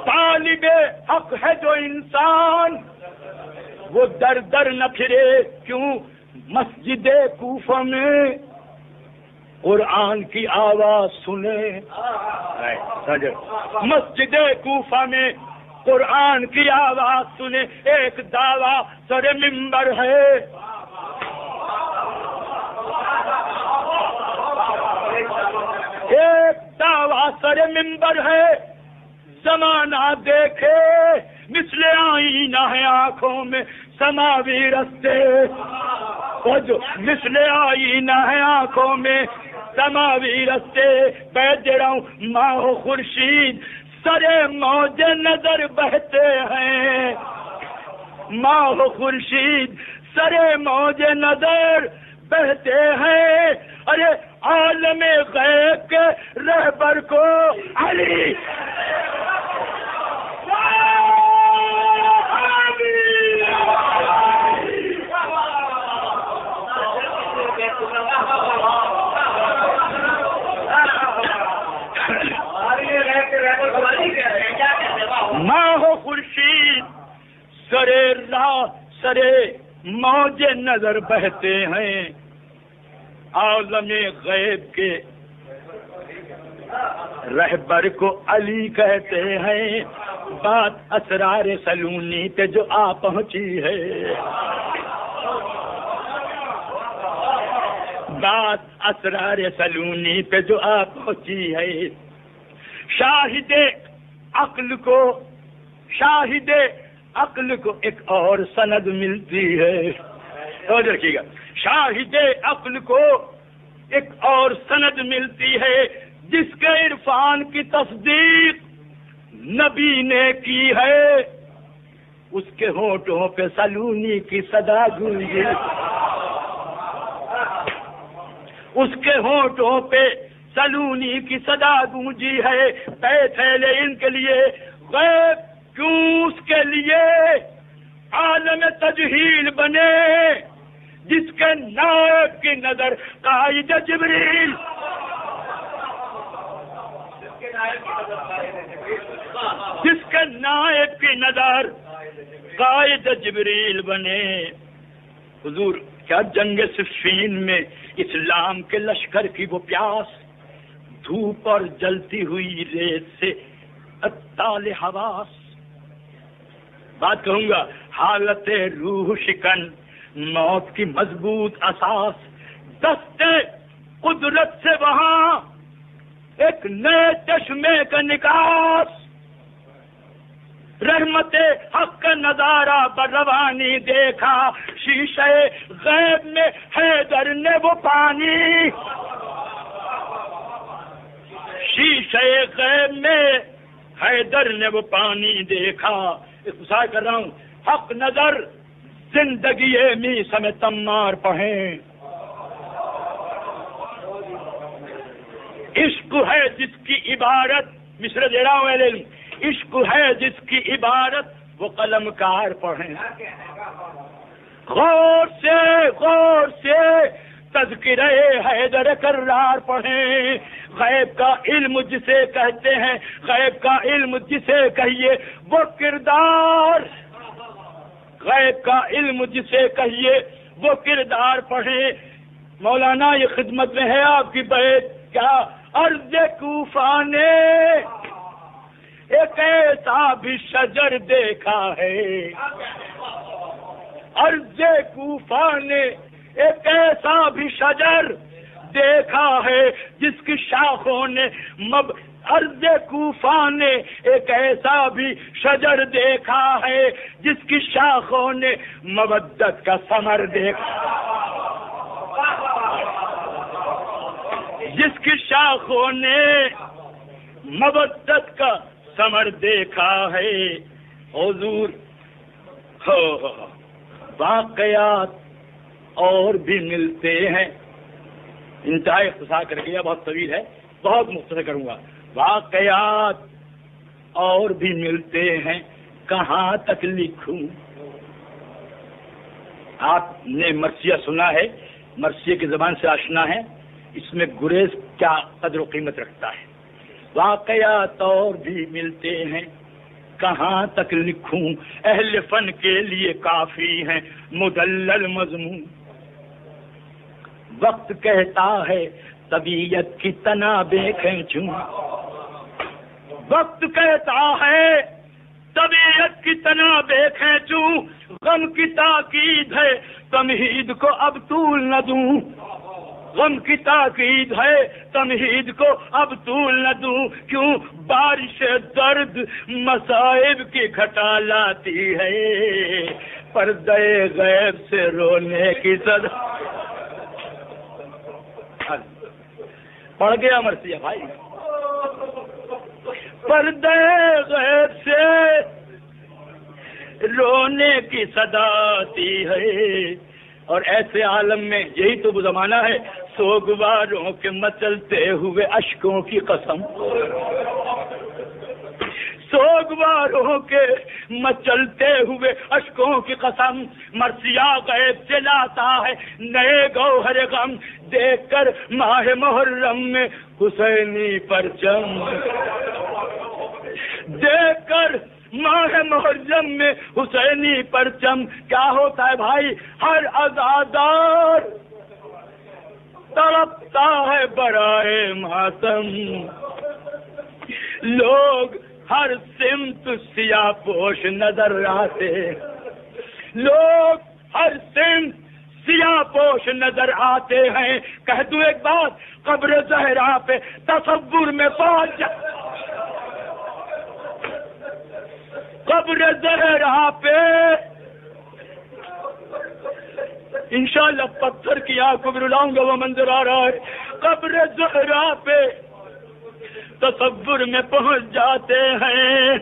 طالب حق ہے جو انسان وہ در در نہ پھرے. کیوں؟ مسجد کوفہ میں قرآن کی آواز سنے، مسجد کوفہ میں قرآن کی آواز سنے. ایک دعویٰ سر منبر ہے، ایک دعویٰ سر منبر ہے. زمانہ دیکھے مثل آئینہ ہے آنکھوں میں سماوی رستے، مثل آئینہ ہے آنکھوں میں سماوی رستے. بیٹھ رہا ہوں ماہ و خورشید سرے موج نظر بہتے ہیں، ماہ و خورشید سرے موج نظر بہتے ہیں. ارے عالم غیب کے رہبر کو علی ماہ و خورشید سرے راہ سرے موج نظر بہتے ہیں. عالم غیب کے رہبر کو علی کہتے ہیں. بات اسرار سلونی پہ جو آ پہنچی ہے، بات اسرار سلونی پہ جو آ پہنچی ہے. شاہد عقل کو، شاہد عقل کو ایک اور سند ملتی ہے. تو دیکھیے گا، شاہد عقل کو ایک اور سند ملتی ہے جس کے عرفان کی تصدیق نبی نے کی ہے. اس کے ہونٹوں پہ سلونی کی صدا گونجی، اس کے ہونٹوں پہ سلونی کی صدا گونجی ہے. بیت ان کے لیے غیب کیوں اس کے لیے عالم تجہیل بنے جس کے نائب کی نظر قائد جبریل، جس کے نائب کی نظر قائد جبریل بنے. حضور کیا جنگ صفین میں اسلام کے لشکر کی وہ پیاس، دھوپ اور جلتی ہوئی ریت سے اتال حواس. بات کہوں گا، حالت روح شکن موت کی مضبوط اساس، دستے قدرت سے وہاں ایک نئے چشمے کا نکاس. رحمت حق کا نظارہ بروانی دیکھا، شیشے غیب میں حیدر نے وہ پانی، شیشے غیب میں حیدر نے وہ پانی دیکھا. اختصار کر رہا ہوں، حق نظر زندگی می سمے تمار پڑھیں. عشق ہے جس کی عبارت، مصر دے رہا ہوں علم، عشق ہے جس کی عبارت وہ قلم کار پڑھیں. غور سے تذکرہ حیدر کرار پڑھیں. غیب کا علم جسے کہتے ہیں، غیب کا علم جسے کہیے وہ کردار، غیب کا علم جسے کہیے وہ کردار پڑھیں. مولانا یہ خدمت میں ہے آپ کی بیت، کیا ارض کوفہ نے ایک ایسا بھی شجر دیکھا ہے، ارض کوفہ نے ایک ایسا بھی شجر دیکھا ہے جس کی شاخوں نے ارض کوفہ نے ایک ایسا بھی شجر دیکھا ہے جس کی شاخوں نے مودت کا ثمر دیکھا، جس کی شاخوں نے مودت کا ثمر دیکھا ہے۔ حضور واقعات اور بھی ملتے ہیں، انتہائی اختصار کر گیا، بہت طویل ہے، بہت مختصر کروں گا۔ واقعات اور بھی ملتے ہیں، کہاں تک لکھوں؟ آپ نے مرثیہ سنا ہے، مرثیہ کی زبان سے آشنا ہے، اس میں گریز کیا قدر و قیمت رکھتا ہے۔ واقعات اور بھی ملتے ہیں، کہاں تک لکھوں؟ اہل فن کے لیے کافی ہیں مدلل مضمون۔ وقت کہتا ہے طبیعت کی تنابیں کھینچوں، وقت کہتا ہے طبیعت کی تنابیں کھینچوں، غم کی تاکید ہے تمہید کو اب طول نہ دوں، غم کی تاکید ہے تمہید کو اب طول نہ دوں، کیوں بارش درد مصائب کی گھٹا لاتی ہے، پردے غیب سے رونے کی صدا۔ پڑھ گیا مرثیہ بھائی، پردے غیب سے رونے کی صدا آتی ہے، اور ایسے عالم میں یہی تو وہ زمانہ ہے، سوگواروں کے مچلتے ہوئے اشکوں کی قسم، سوگواروں کے مچلتے ہوئے اشکوں کی قسم، مرثیہ غیب سے لاتا ہے نئے گوہر غم، دیکھ کر ماہ محرم میں حسینی پرچم، دیکھ کر ماہ محرم میں حسینی پرچم۔ کیا ہوتا ہے بھائی؟ ہر عزادار تڑپتا ہے برائے ماتم، لوگ ہر سمت سیاہ پوش نظر آتے، لوگ ہر سمت سیاہ پوش نظر آتے ہیں۔ کہہ دوں ایک بات، قبر زہرا پہ تصور میں پہنچ جا، قبر زہرا پہ انشاءاللہ پتھر کی آنکھ کو بھی رلاؤں گا، وہ منظر آ رہا ہے، قبر زہرا پہ تصور میں پہنچ جاتے ہیں۔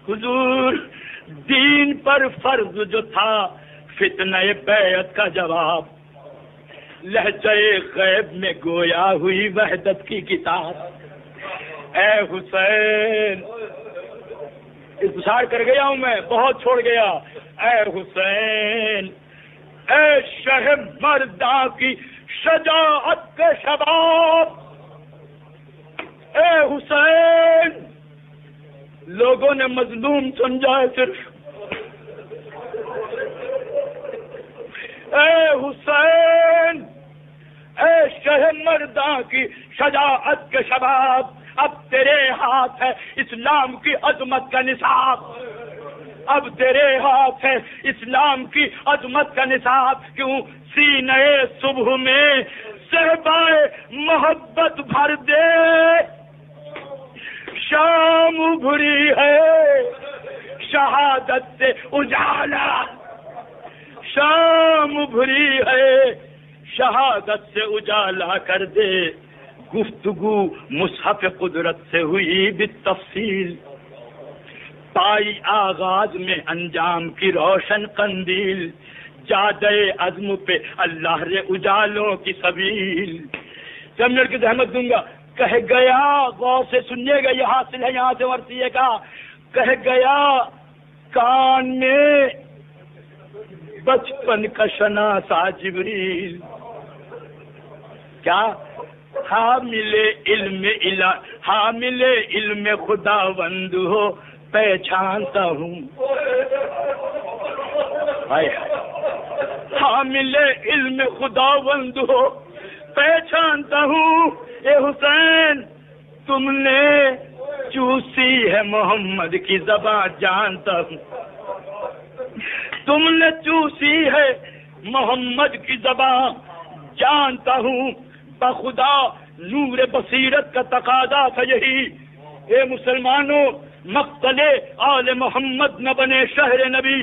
حضور دین پر فرض جو تھا فتنہ بیعت کا جواب، لہجہ غیب میں گویا ہوئی وحدت کی کتاب۔ اے حسین، انتظار کر گیا ہوں میں، بہت چھوڑ گیا۔ اے حسین، اے شہ مرداں کی شجاعت کے شباب، اے حسین، لوگوں نے مظلوم سمجھا ہے صرف، اے حسین، اے شہ مرداں کی شجاعت کے شباب، اب تیرے ہاتھ ہے اسلام کی عظمت کا نصاب، اب تیرے ہاتھ ہے اسلام کی عظمت کا نصاب، کیوں سینے صبح میں صحبائے محبت بھر دے، شام ابھری ہے شہادت سے اجالا، شام ابھری ہے شہادت سے اجالا کر دے، گفتگو مصحف قدرت سے ہوئی بالتفصیل، پائی آغاز میں انجام کی روشن قندیل، جادے عزم پہ اللہ رے اجالوں کی سبیل۔ سمجھ کی زحمت دوں گا، کہہ گیا، غور سے سنیے گا، یہ حاصل ہے یہاں سے ورثیے کا، کہہ گیا کان میں بچپن کا شناسا جبریل، کیا حامل علم خداوند ہو پہچانتا ہوں، حامل علم خداوند ہو پہچانتا ہوں۔ اے حسین، تم نے چوسی ہے محمد کی زبان جانتا ہوں، تم نے چوسی ہے محمد کی زبان جانتا ہوں، بخدا نور بصیرت کا تقاضا تھا یہی. اے مسلمانوں، مقتل آل محمد نہ بنے شہر نبی.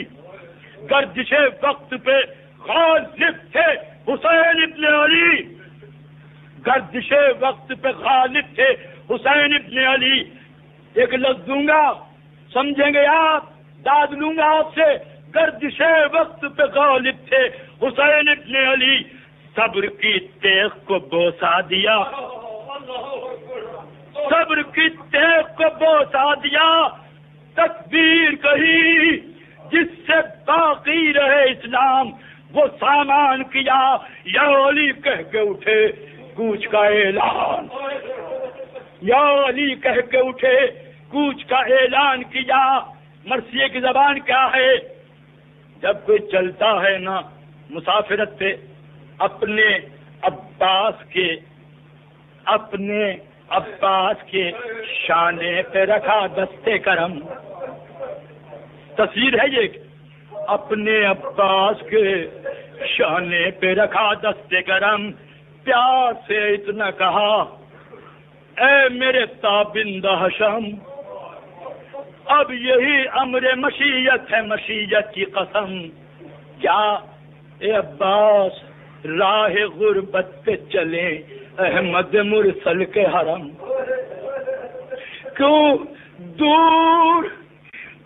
گردش وقت پہ غالب تھے حسین ابن علی، گردش وقت پہ غالب تھے حسین ابن علی. ایک لفظ دوں گا سمجھیں گے آپ، داد لوں گا آپ سے. گردش وقت پہ غالب تھے حسین ابن علی. صبر کی تیغ کو بوسا دیا، صبر کی تیغ کو بوسا دیا. تکبیر کہی جس سے باقی رہے اسلام، وہ سامان کیا یا علی کہہ کے اٹھے کوچ کا اعلان، یا علی کہہ کے اٹھے کوچ کا اعلان کیا. مرثیے کی زبان کیا ہے؟ جب کوئی چلتا ہے نا مسافرت پہ، اپنے عباس کے شانے پہ رکھا دستے کرم. تصویر ہے یہ، اپنے عباس کے شانے پہ رکھا دستے کرم. پیار سے اتنا کہا، اے میرے تابندہ حشم، اب یہی امر مشیت ہے، مشیت کی قسم. کیا اے عباس راہ غربت پہ چلے احمد مرسل کے حرم. کیوں دور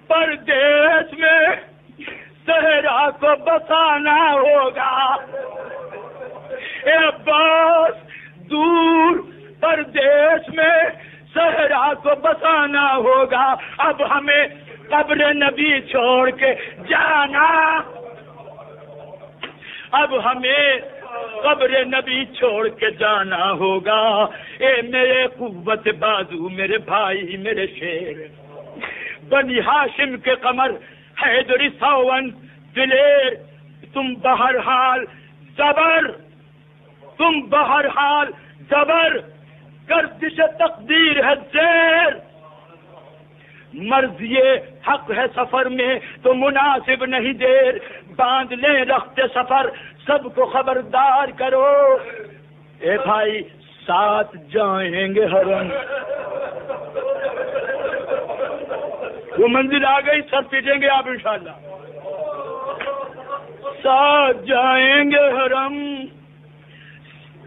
پردیس میں صحرا کو بسانا ہوگا. اے عباس دور پردیس میں صحرا کو بسانا ہوگا. اب ہمیں قبر نبی چھوڑ کے جانا، اب ہمیں قبر نبی چھوڑ کے جانا ہوگا. اے میرے قوت بازو، میرے بھائی، میرے شیر، بنی ہاشم کے قمر، حیدری ساون دلیر، تم بہرحال زبر، تم بہرحال زبر. گردش تقدیر ہے زیر، مرضی حق ہے سفر میں تو مناسب نہیں دیر. باندھ لیں رخت سفر، سب کو خبردار کرو. اے بھائی ساتھ جائیں گے حرم. وہ منزل آ گئی، سر پیٹیں گے آپ انشاءاللہ. ساتھ جائیں گے حرم،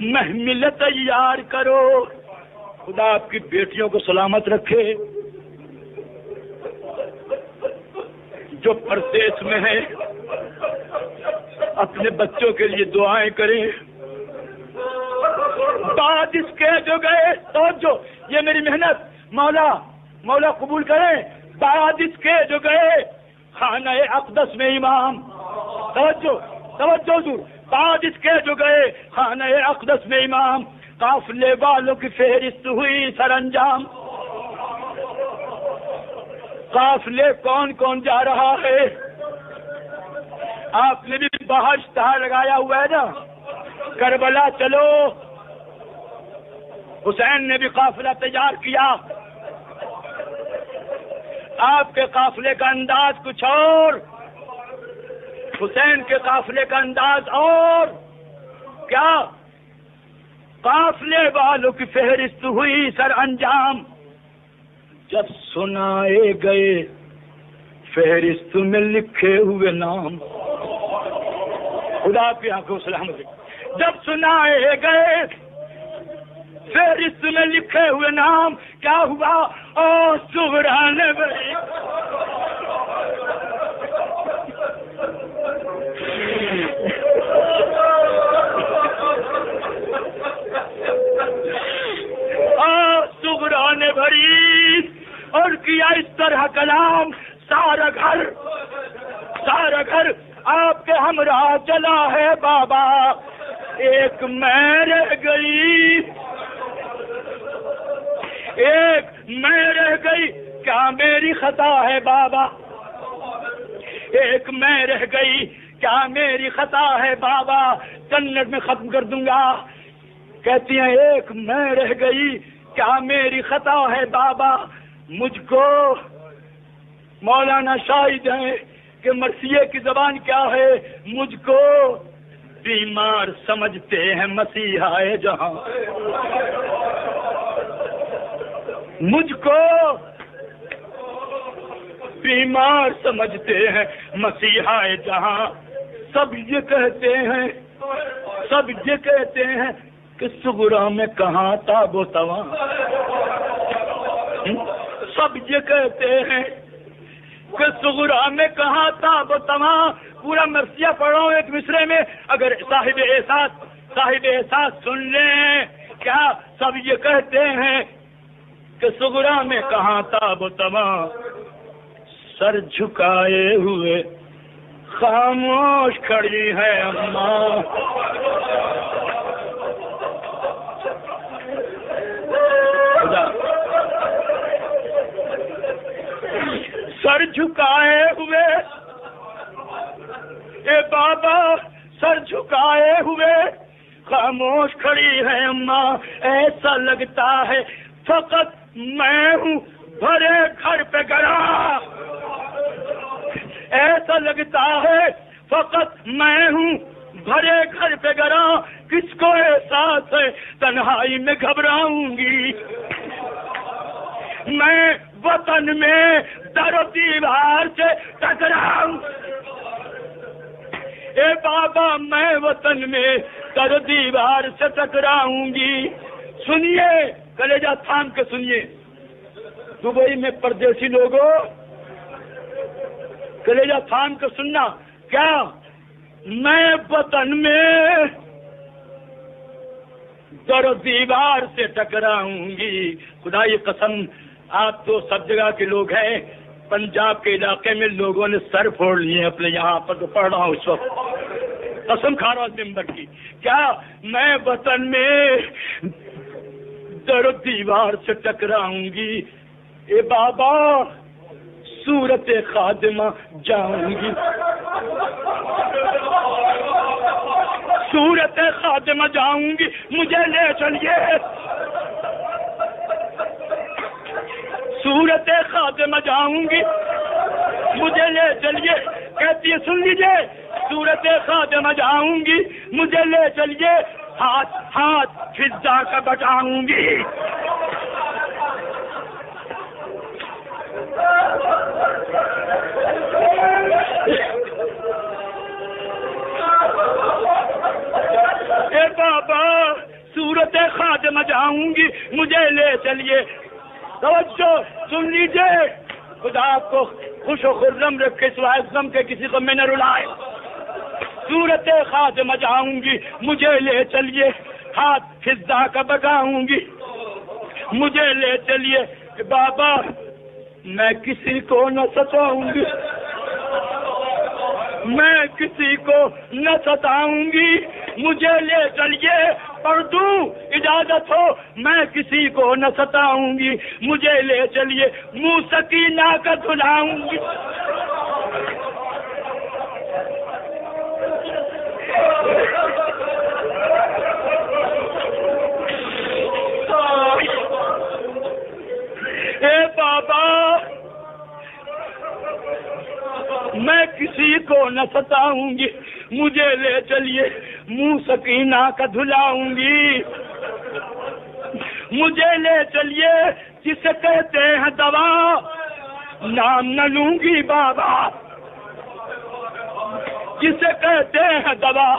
محمل تیار کرو. خدا آپ کی بیٹیوں کو سلامت رکھے، جو پردیس میں ہیں اپنے بچوں کے لیے دعائیں کریں. بعد اس کے جو گئے توجہ، یہ میری محنت مولا قبول کریں. بعد اس کے جو گئے خانہ اقدس میں امام، توجہ دور. بعد اس کے جو گئے خانہ اقدس میں امام، قافلے والوں کی فہرست ہوئی سر انجام. قافلے کون کون جا رہا ہے؟ آپ نے بھی باہر اشتہار لگایا ہوا ہے نا، کربلا چلو. حسین نے بھی قافلہ تیار کیا. آپ کے قافلے کا انداز کچھ اور، حسین کے قافلے کا انداز اور. کیا قافلے والوں کی فہرست ہوئی سر انجام. جب سنائے گئے فہرست میں لکھے ہوئے نام، خدا کی آنکھوں سلامت. جب سنائے گئے فہرست میں لکھے ہوئے نام، کیا ہوا؟ او سبحان بھائی، سغرا نے بھری اور کیا اس طرح کلام. سارا گھر آپ کے ہمراہ چلا ہے بابا، ایک میں رہ گئی، ایک میں رہ گئی، کیا میری خطا ہے بابا؟ ایک میں رہ گئی، کیا میری خطا ہے بابا؟ کنڑ میں ختم کر دوں گا. کہتی ہیں ایک میں رہ گئی، کیا میری خطا ہے بابا؟ مجھ کو مولانا شاہد ہیں کہ مرثیے کی زبان کیا ہے. مجھ کو بیمار سمجھتے ہیں مسیحا جہاں، مجھ کو بیمار سمجھتے ہیں مسیحا جہاں، سب یہ کہتے ہیں کہ صغرا میں کہاں تاب و تواں، سب یہ کہتے ہیں کہ صغرا میں کہاں تاب و تواں۔ پورا مرثیہ پڑھو ایک مصرے میں، اگر صاحب احساس سن لیں، کیا سب یہ کہتے ہیں کہ صغرا میں کہاں تاب و تواں، سر جھکائے ہوئے خاموش کھڑی ہے اماں، سر جھکائے ہوئے، اے بابا سر جھکائے ہوئے خاموش کھڑی ہے اماں، ایسا لگتا ہے فقط میں ہوں بھرے گھر پہ گرا، ایسا لگتا ہے فقط میں ہوں بھرے گھر پہ گرا، کس کو احساس ہے تنہائی میں گھبراؤں گی، میں وطن میں در و دیوار سے ٹکراؤں، اے بابا میں وطن میں در و دیوار سے ٹکراؤں گی۔ سنیے، کلیجہ تھام کے سنیے، دبئی میں پردیسی لوگوں کلیجہ تھام کے سننا، کیا میں وطن میں در و دیوار سے ٹکراؤں گی۔ خدا کی قسم، آپ تو سب جگہ کے لوگ ہیں، پنجاب کے علاقے میں لوگوں نے سر پھوڑ لیے اپنے، یہاں پر تو پڑھ رہا ہوں اس وقت، قسم کھا رہا ہوں ممبر کی، کیا میں وطن میں در و دیوار سے ٹکراؤں گی، اے بابا صورت خادمہ جاؤں گی، صورت خادمہ جاؤں گی، مجھے لے چلیے، صورت خادمہ جاؤں گی، مجھے لے چلیے، کہتی ہے سن لیجیے، صورت خادمہ جاؤں گی، مجھے لے چلیے، ہاتھ فضا کا بٹاؤں گی، اے بابا صورت خادمہ جاؤں گی، مجھے لے چلیے، توجہ سن لیجیے، خدا آپ کو خوش و خرم رکھے، سوائے غم کے کسی کو میں نہ رلائے، صورت خادمہ جاؤں گی، مجھے لے چلیے، ہاتھ فضا کا بگاؤں گی، مجھے لے چلیے، بابا میں کسی کو نہ ستاؤں گی، میں کسی کو نہ ستاؤں گی، مجھے لے چلیے، پردو اجازت ہو، میں کسی کو نہ ستاؤں گی، مجھے لے چلیے، منہ سکینہ کا دھلاؤں گی، اے بابا میں کسی کو نہ ستاؤں گی، مجھے لے چلیے، منہ سکینہ کا دھلاؤں گی، مجھے لے چلیے، جسے کہتے ہیں دوا نام نہ لوں گی بابا، جسے کہتے ہیں دوا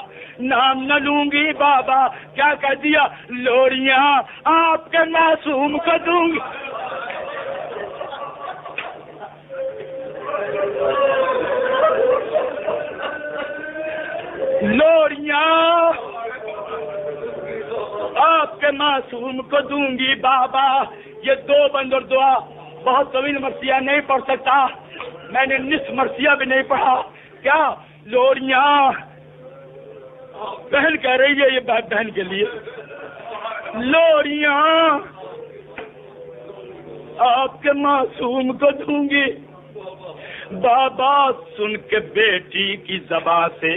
نام نہ لوں گی بابا، کیا کہہ دیا، لوریاں آپ کے معصوم کو دوں گی، لوریاں آپ کے معصوم کو دوں گی بابا۔ یہ دو بند اور دعا بہت طویل مرثیہ نہیں پڑھ سکتا، میں نے نصف مرثیہ بھی نہیں پڑھا، کیا لوریاں بہن کہہ رہی ہے، یہ بہن کے لیے، لوریاں آپ کے معصوم کو دوں گی بابا۔ سن کے بیٹی کی زبان سے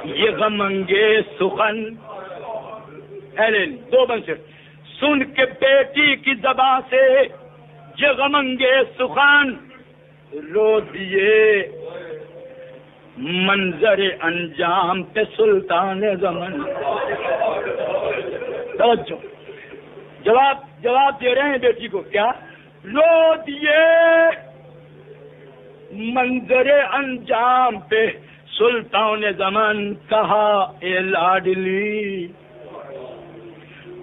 یہ غم انگیز سخن، دو بند سے، سن کے بیٹی کی زبان سے یہ غم انگیز سخن، رو دیے منظر انجام پہ سلطان زمن. توجہ, جواب دے رہے ہیں بیٹی کو. کیا لو دیے منظر انجام پہ سلطان زمان, کہا اے لاڈلی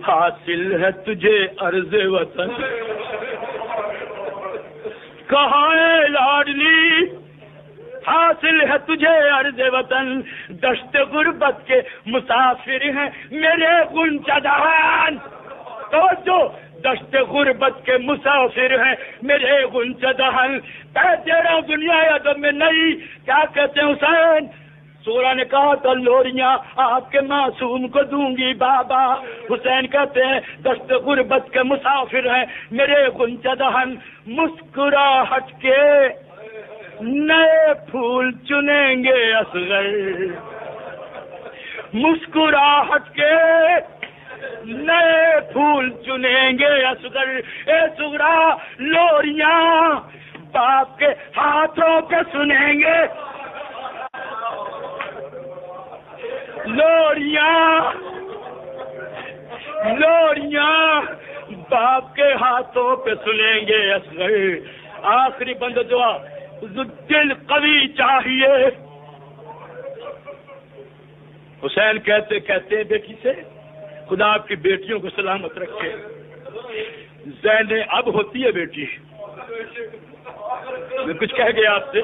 حاصل ہے تجھے عرض وطن. کہا اے لاڈلی حاصل ہے تجھے عرض وطن, دشت غربت کے مسافر ہیں میرے غنچہ دہن. توجہ, دشت غربت کے مسافر ہیں میرے غنچہ دہن. تیرا دنیا ادب میں نہیں. کیا کہتے ہیں حسین؟ سورہ نے کہا تو لوریاں آپ کے معصوم کو دوں گی بابا. حسین کہتے ہیں دشت غربت کے مسافر ہیں میرے غنچہ دہن, مسکراہٹ کے نئے پھول چنیں گے اصغر. مسکراہٹ کے نئے پھول چنیں گے اصغر. اے صغرا لوریاں باپ کے ہاتھوں کے سنیں گے. لوریاں باپ کے ہاتھوں پہ سنیں گے اصغر. آخری بند دعا, دل قوی چاہیے. حسین کہتے بیٹی سے خدا آپ کی بیٹیوں کو سلامت رکھے. زین اب ہوتی ہے بیٹی. میں کچھ کہہ گیا آپ سے.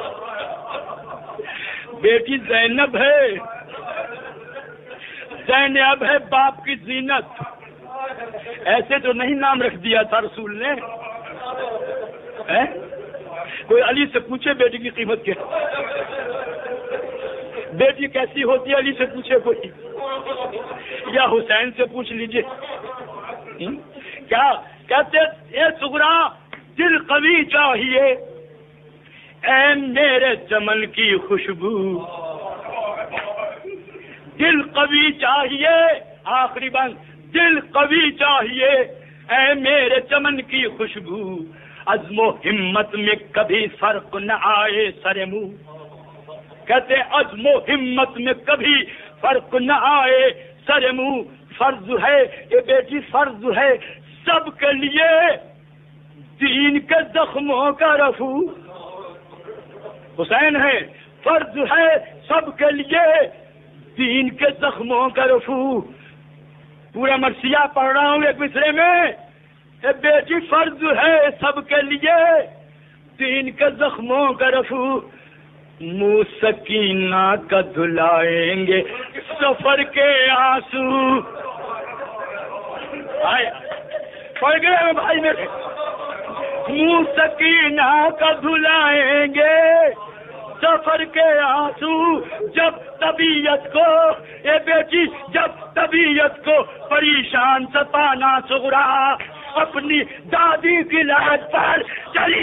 بیٹی زینب ہے, زینب ہے باپ کی زینت. ایسے تو نہیں نام رکھ دیا تھا رسول نے. کوئی علی سے پوچھے بیٹی کی قیمت کیا, بیٹی کیسی ہوتی ہے علی سے پوچھے کوئی, یا حسین سے پوچھ لیجئے. کیا کہتے اے صغرا دل قوی چاہیے اے میرے چمن کی خوشبو. دل قوی چاہیے, آخری بند, دل قوی چاہیے اے میرے چمن کی خوشبو. عزم و ہمت میں کبھی فرق نہ آئے سر منہ. کہتے عزم و ہمت میں کبھی فرق نہ آئے سر منہ. فرض ہے یہ بیٹی, فرض ہے سب کے لیے دین کے زخموں کا رفو. حسین ہے, فرض ہے سب کے لیے دین کے زخموں کا رفو. پورا مرثیہ پڑھ رہا ہوں ایک مصرے میں. اے بیٹی فرض ہے سب کے لیے دین کے زخموں کا رفو. منہ سکینہ کا دھلائیں گے سفر کے آنسو. پڑھ گئے بھائی میرے. منہ سکینہ کا دھلائیں گے سفر کے آنسو. جب طبیعت کو اے بیٹی, جب طبیعت کو پریشان ستانا صغرا, اپنی دادی کی لاج پر چلی